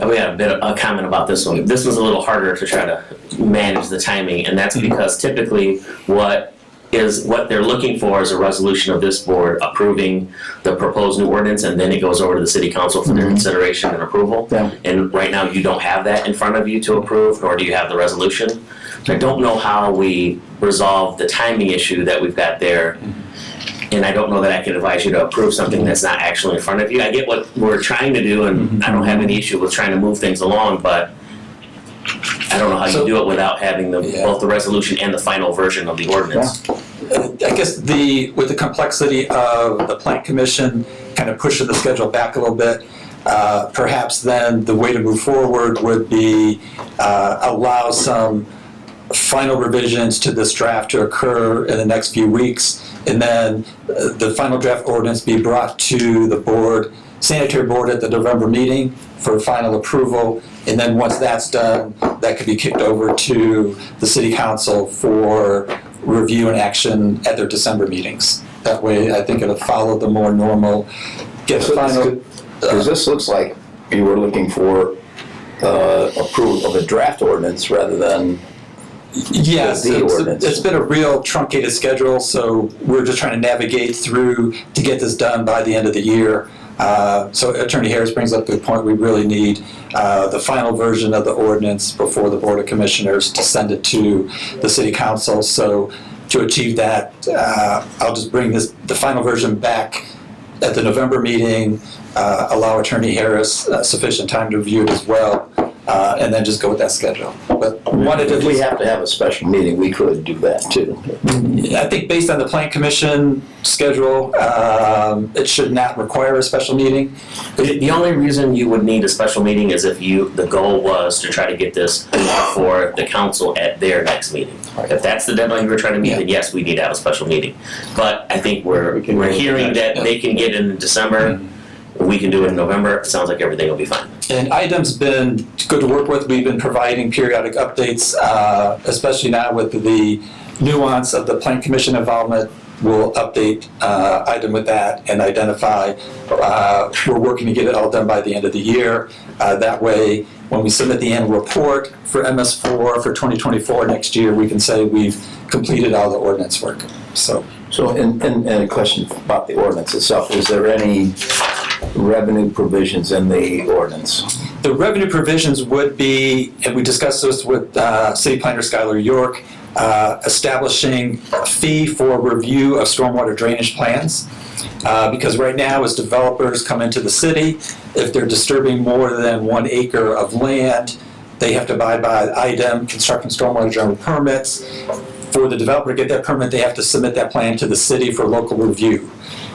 We had a bit of a comment about this one. This was a little harder to try to manage the timing, and that's because typically what they're looking for is a resolution of this board approving the proposed new ordinance, and then it goes over to the city council for their consideration and approval. Yeah. And right now you don't have that in front of you to approve, nor do you have the resolution. So I don't know how we resolve the timing issue that we've got there. And I don't know that I can advise you to approve something that's not actually in front of you. I get what we're trying to do, and I don't have any issue with trying to move things along, but I don't know how you do it without having both the resolution and the final version of the ordinance. I guess with the complexity of the Plan Commission kind of pushing the schedule back a little bit, perhaps then the way to move forward would be allow some final revisions to this draft to occur in the next few weeks, and then the final draft ordinance be brought to the sanitary board at the November meeting for final approval, and then once that's done, that could be kicked over to the city council for review and action at their December meetings. That way, I think it'll follow the more normal, get the final. Because this looks like you were looking for approval of a draft ordinance rather than Yes, the ordinance. it's been a real truncated schedule, so we're just trying to navigate through to get this done by the end of the year. So Attorney Harris brings up a good point. We really need the final version of the ordinance before the Board of Commissioners to send it to the City Council. So to achieve that, I'll just bring the final version back at the November meeting, allow Attorney Harris sufficient time to review it as well, and then just go with that schedule. But if we have to have a special meeting, we could do that too. I think based on the Plan Commission schedule, it should not require a special meeting. The only reason you would need a special meeting is if the goal was to try to get this for the council at their next meeting. If that's the deadline you were trying to meet, then yes, we need to have a special meeting. But I think we're hearing that they can get in December, we can do it in November. It sounds like everything will be fine. And IDEM's been good to work with. We've been providing periodic updates, especially now with the nuance of the Plan Commission involvement. We'll update IDEM with that and identify. We're working to get it all done by the end of the year. That way, when we submit the annual report for MS4 for 2024 next year, we can say we've completed all the ordinance work. So and a question about the ordinance itself. Is there any revenue provisions in the ordinance? The revenue provisions would be, and we discussed this with City Planner Skylar York, establishing a fee for review of stormwater drainage plans. Because right now, as developers come into the city, if they're disturbing more than 1 acre of land, they have to abide by IDEM, construction stormwater general permits. For the developer to get that permit, they have to submit that plan to the city for local review.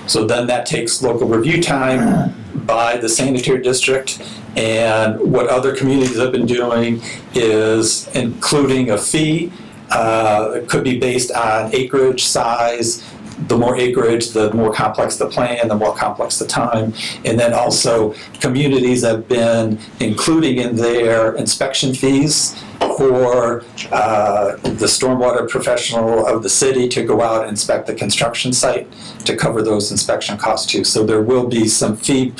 So then that takes local review time by the sanitary district. And what other communities have been doing is including a fee. It could be based on acreage size. The more acreage, the more complex the plan, the more complex the time. And then also communities have been including in their inspection fees for the stormwater professional of the city to go out and inspect the construction site to cover those inspection costs too. So there will be some fee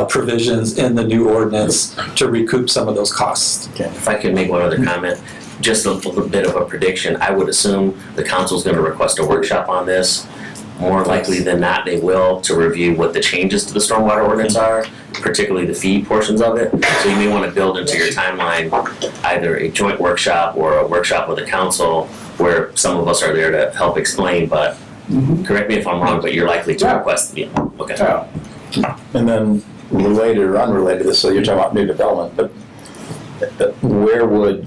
provisions in the new ordinance to recoup some of those costs. If I could make one other comment, just a little bit of a prediction, I would assume the council's gonna request a workshop on this. More likely than not, they will, to review what the changes to the stormwater ordinance are, particularly the fee portions of it. So you may wanna build into your timeline either a joint workshop or a workshop with the council where some of us are there to help explain, but correct me if I'm wrong, but you're likely to request, yeah, okay. And then related or unrelated to this, so you're talking about new development, but where would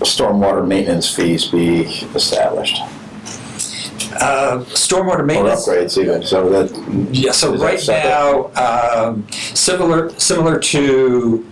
stormwater maintenance fees be established? Stormwater maintenance. Or upgrades even, so that. Yeah, so right now, similar to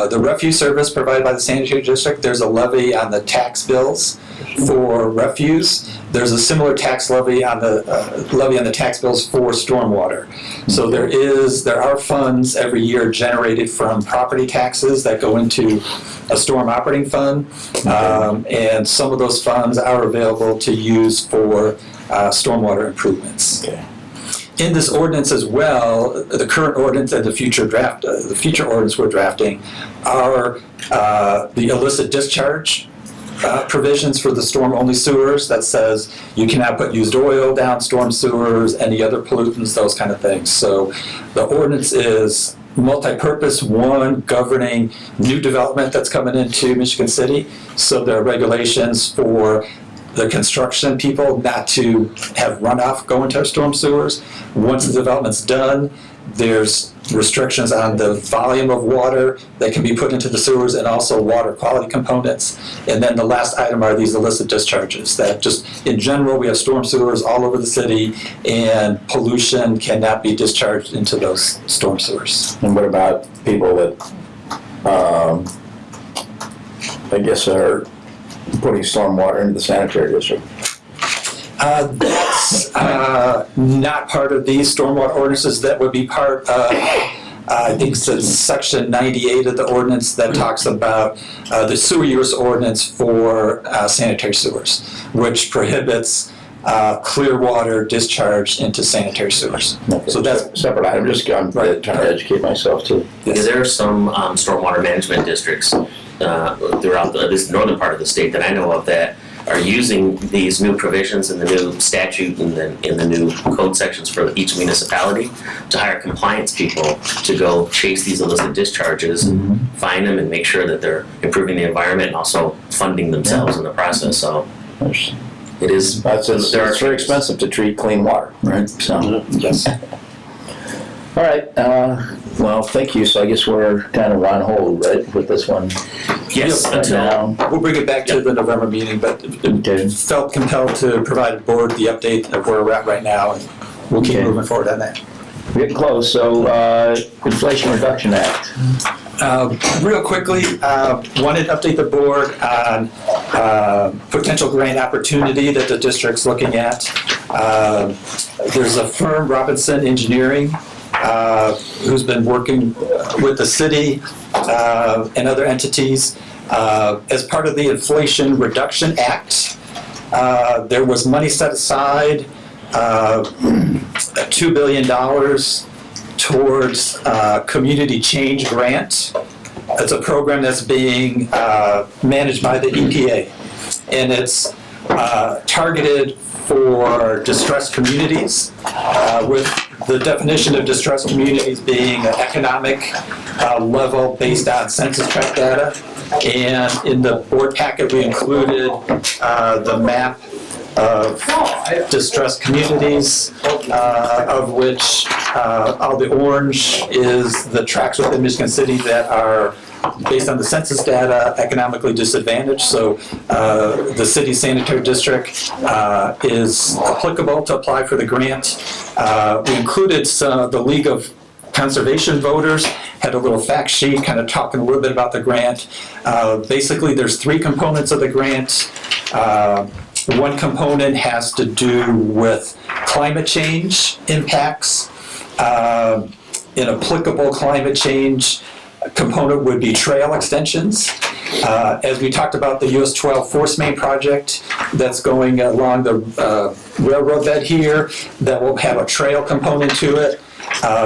the refuse service provided by the sanitary district, there's a levy on the tax bills for refuse. There's a similar tax levy on the tax bills for stormwater. So there are funds every year generated from property taxes that go into a storm operating fund, and some of those funds are available to use for stormwater improvements. Okay. In this ordinance as well, the current ordinance and the future ordinance we're drafting are the illicit discharge provisions for the storm-only sewers that says you cannot put used oil down storm sewers, any other pollutants, those kind of things. So the ordinance is multi-purpose, one governing new development that's coming into Michigan City. So there are regulations for the construction people not to have runoff go into our storm sewers. Once the development's done, there's restrictions on the volume of water that can be put into the sewers and also water quality components. And then the last item are these illicit discharges that just, in general, we have storm sewers all over the city and pollution cannot be discharged into those storm sewers. And what about people that, I guess, are putting stormwater into the sanitary district? That's not part of these stormwater ordinances. That would be part of, I think it's section 98 of the ordinance that talks about the sewer use ordinance for sanitary sewers, which prohibits clear water discharged into sanitary sewers. Okay. So that's separate item. I'm trying to educate myself too. Yeah, there are some stormwater management districts throughout this northern part of the state that I know of that are using these new provisions in the new statute and in the new code sections for each municipality to hire compliance people to go chase these illicit discharges, find them, and make sure that they're improving the environment and also funding themselves in the process. So it is. It's very expensive to treat clean water, right? So yes. All right. Well, thank you. So I guess we're kind of on hold, right, with this one. Yes, until we'll bring it back to the November meeting, but felt compelled to provide the board the update of where we're at right now, and we'll keep moving forward on that. We're getting close. So, Inflation Reduction Act. Real quickly, wanted to update the board on potential grant opportunity that the district's looking at. There's a firm, Robinson Engineering, who's been working with the city and other entities. As part of the Inflation Reduction Act, there was money set aside, $2 billion towards Community Change Grant. It's a program that's being managed by the EPA, and it's targeted for distressed communities, with the definition of distressed communities being an economic level based on census tract data. And in the board packet, we included the map of distressed communities, of which all the orange is the tracts within Michigan City that are, based on the census data, economically disadvantaged. So the city sanitary district is applicable to apply for the grant. We included the League of Conservation Voters, had a little fact sheet kind of talking a little bit about the grant. Basically, there's 3 components of the grant. One component has to do with climate change impacts. An applicable climate change component would be trail extensions. As we talked about the US 12 force main project that's going along the railroad bed here, that will have a trail component to it.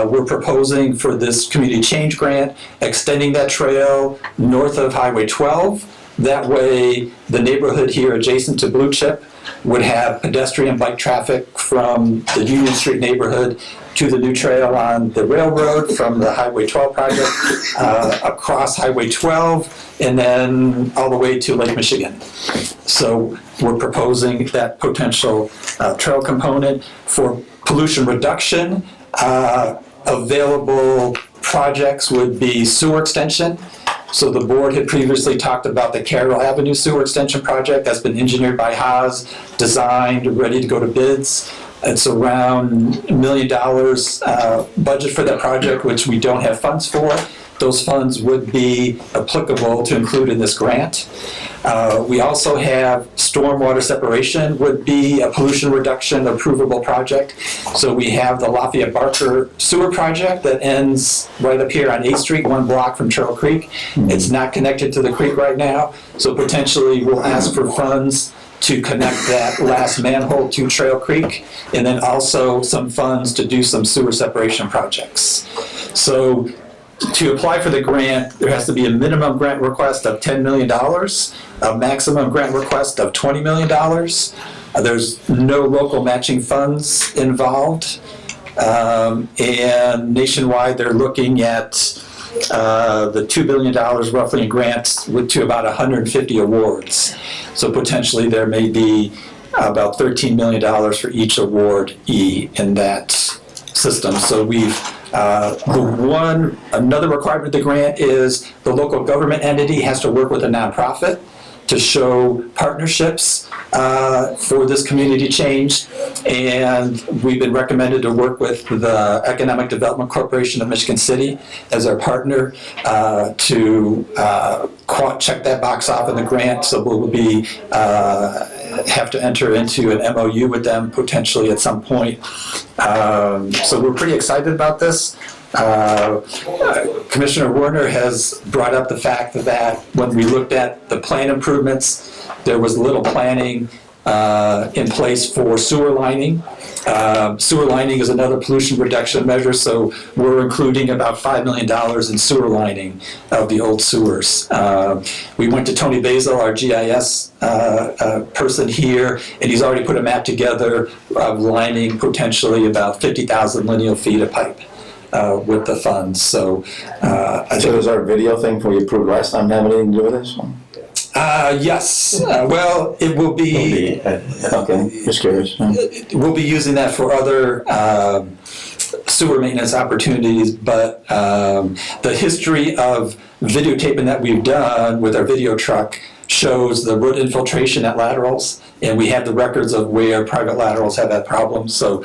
We're proposing for this community change grant, extending that trail north of Highway 12. That way, the neighborhood here adjacent to Blue Chip would have pedestrian bike traffic from the Union Street neighborhood to the new trail on the railroad from the Highway 12 project, across Highway 12, and then all the way to Lake Michigan. So we're proposing that potential trail component. For pollution reduction, available projects would be sewer extension. So the board had previously talked about the Carroll Avenue Sewer Extension Project that's been engineered by Haas, designed, ready to go to bids. It's around $1 million budget for that project, which we don't have funds for. Those funds would be applicable to include in this grant. We also have stormwater separation would be a pollution reduction approvable project. So we have the Lafayette Barker Sewer Project that ends right up here on 8th Street, 1 block from Trail Creek. It's not connected to the creek right now, so potentially we'll ask for funds to connect that last manhole to Trail Creek, and then also some funds to do some sewer separation projects. So to apply for the grant, there has to be a minimum grant request of $10 million, a maximum grant request of $20 million. There's no local matching funds involved. And nationwide, they're looking at the $2 billion roughly in grants to about 150 awards. So potentially there may be about $13 million for each award in that system. So we've another requirement of the grant is the local government entity has to work with a nonprofit to show partnerships for this community change. And we've been recommended to work with the Economic Development Corporation of Michigan City as our partner to check that box off in the grant. So we'll be have to enter into an MOU with them potentially at some point. So we're pretty excited about this. Commissioner Werner has brought up the fact that when we looked at the plan improvements, there was little planning in place for sewer lining. Sewer lining is another pollution reduction measure, so we're including about $5 million in sewer lining of the old sewers. We went to Tony Basil, our GIS person here, and he's already put a map together of lining potentially about 50,000 lineal feet of pipe with the funds. So does our video thing we approved last time have anything to do with this one? Yes. Well, it will be. Okay, just curious. We'll be using that for other sewer maintenance opportunities, but the history of videotaping that we've done with our video truck shows the root infiltration at laterals, and we have the records of where private laterals have that problem. So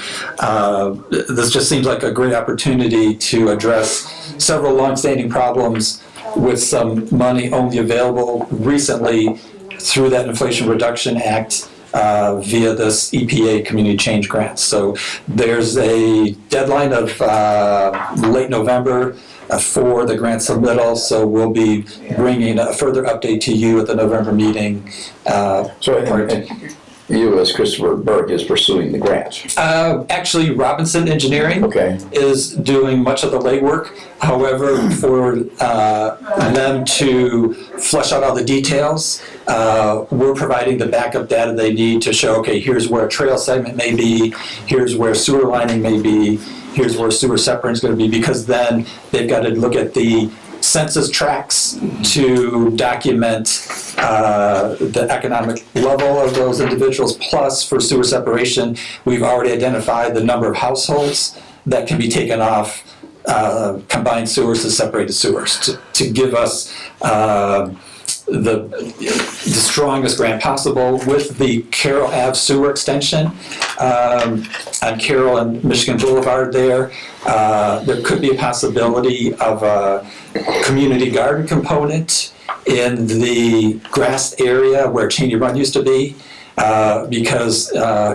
this just seems like a great opportunity to address several longstanding problems with some money only available recently through that Inflation Reduction Act via this EPA Community Change Grant. So there's a deadline of late November for the grant submittal, so we'll be bringing a further update to you at the November meeting. You, as Christopher Berg, is pursuing the grant. Actually, Robinson Engineering is doing much of the legwork. However, for them to flesh out all the details, we're providing the backup data they need to show, okay, here's where a trail segment may be, here's where sewer lining may be, here's where sewer separating is going to be, because then they've got to look at the census tracts to document the economic level of those individuals. Plus, for sewer separation, we've already identified the number of households that can be taken off combined sewers to separated sewers to give us the strongest grant possible. With the Carroll Ave sewer extension on Carroll and Michigan Boulevard there could be a possibility of a community garden component in the grassed area where Cheney Run used to be. Because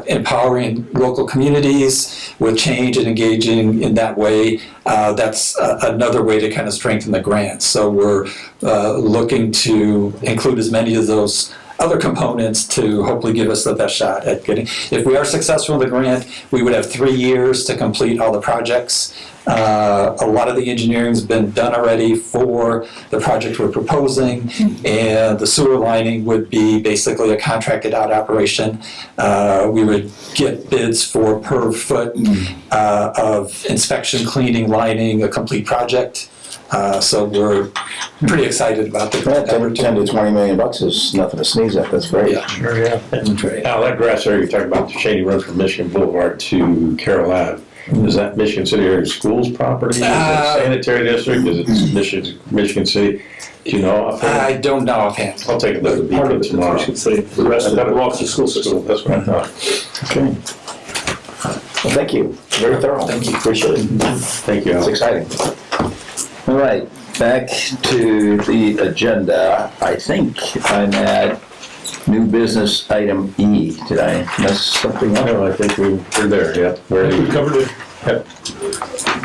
empowering local communities with change and engaging in that way, that's another way to kind of strengthen the grant. So we're looking to include as many of those other components to hopefully give us the best shot at getting. If we are successful in the grant, we would have 3 years to complete all the projects. A lot of the engineering's been done already for the project we're proposing, and the sewer lining would be basically a contracted out operation. We would get bids for per foot of inspection, cleaning, lining, a complete project. So we're pretty excited about the grant. 10 to 20 million bucks is nothing to sneeze at. That's great. Yeah. Sure, yeah. Now, that grass area you're talking about, the Cheney Run from Michigan Boulevard to Carroll Ave, is that Michigan City area schools property? Is it sanitary district? Is it Michigan City? Do you know offhand? I don't know offhand. I'll take a look at Part of it it, tomorrow. I should say, the rest of it belongs to the school system. That's what I thought. Okay. Well, thank you. Very thorough. Thank you. Appreciate it. Thank you, It's Al. exciting. All right, back to the agenda. I think I'm at new business item E. Did I mess something up? No, I think we're there, yeah. I think we covered it.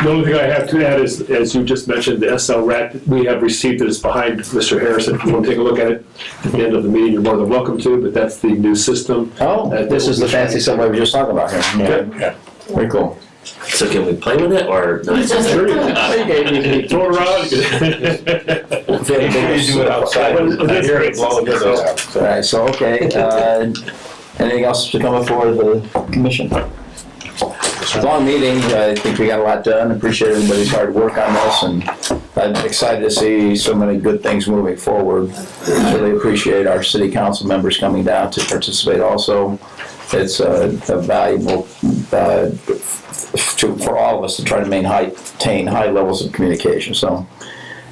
The only thing I have to add is, as you just mentioned, the SL RAT, we have received it. It's behind Mr. Harrison. If you want to take a look at it at the end of the meeting, you're more than welcome to, but that's the new system. Oh, this is the fancy stuff we were just talking about here. Yeah. Very cool. So can we play with it or not? Sure, you can throw it around. You do it outside. I hear it blowing this out. All right, so, okay. Anything else to come before the commission? It's a long meeting. I think we got a lot done. Appreciate everybody's hard work on this, and I'm excited to see so many good things moving forward. Really appreciate our city council members coming down to participate also. It's a valuable for all of us to try to maintain high levels of communication. So,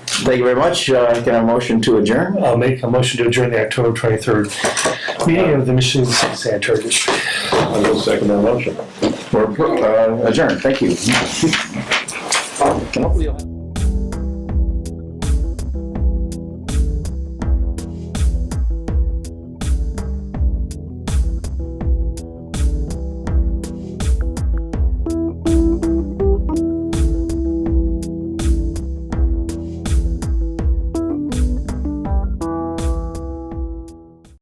thank you very much. Can I have a motion to adjourn? I'll make a motion to adjourn the October 23rd meeting of the Michigan City Sanitary District. I will second that motion. We're adjourned. Thank you. And hopefully you'll have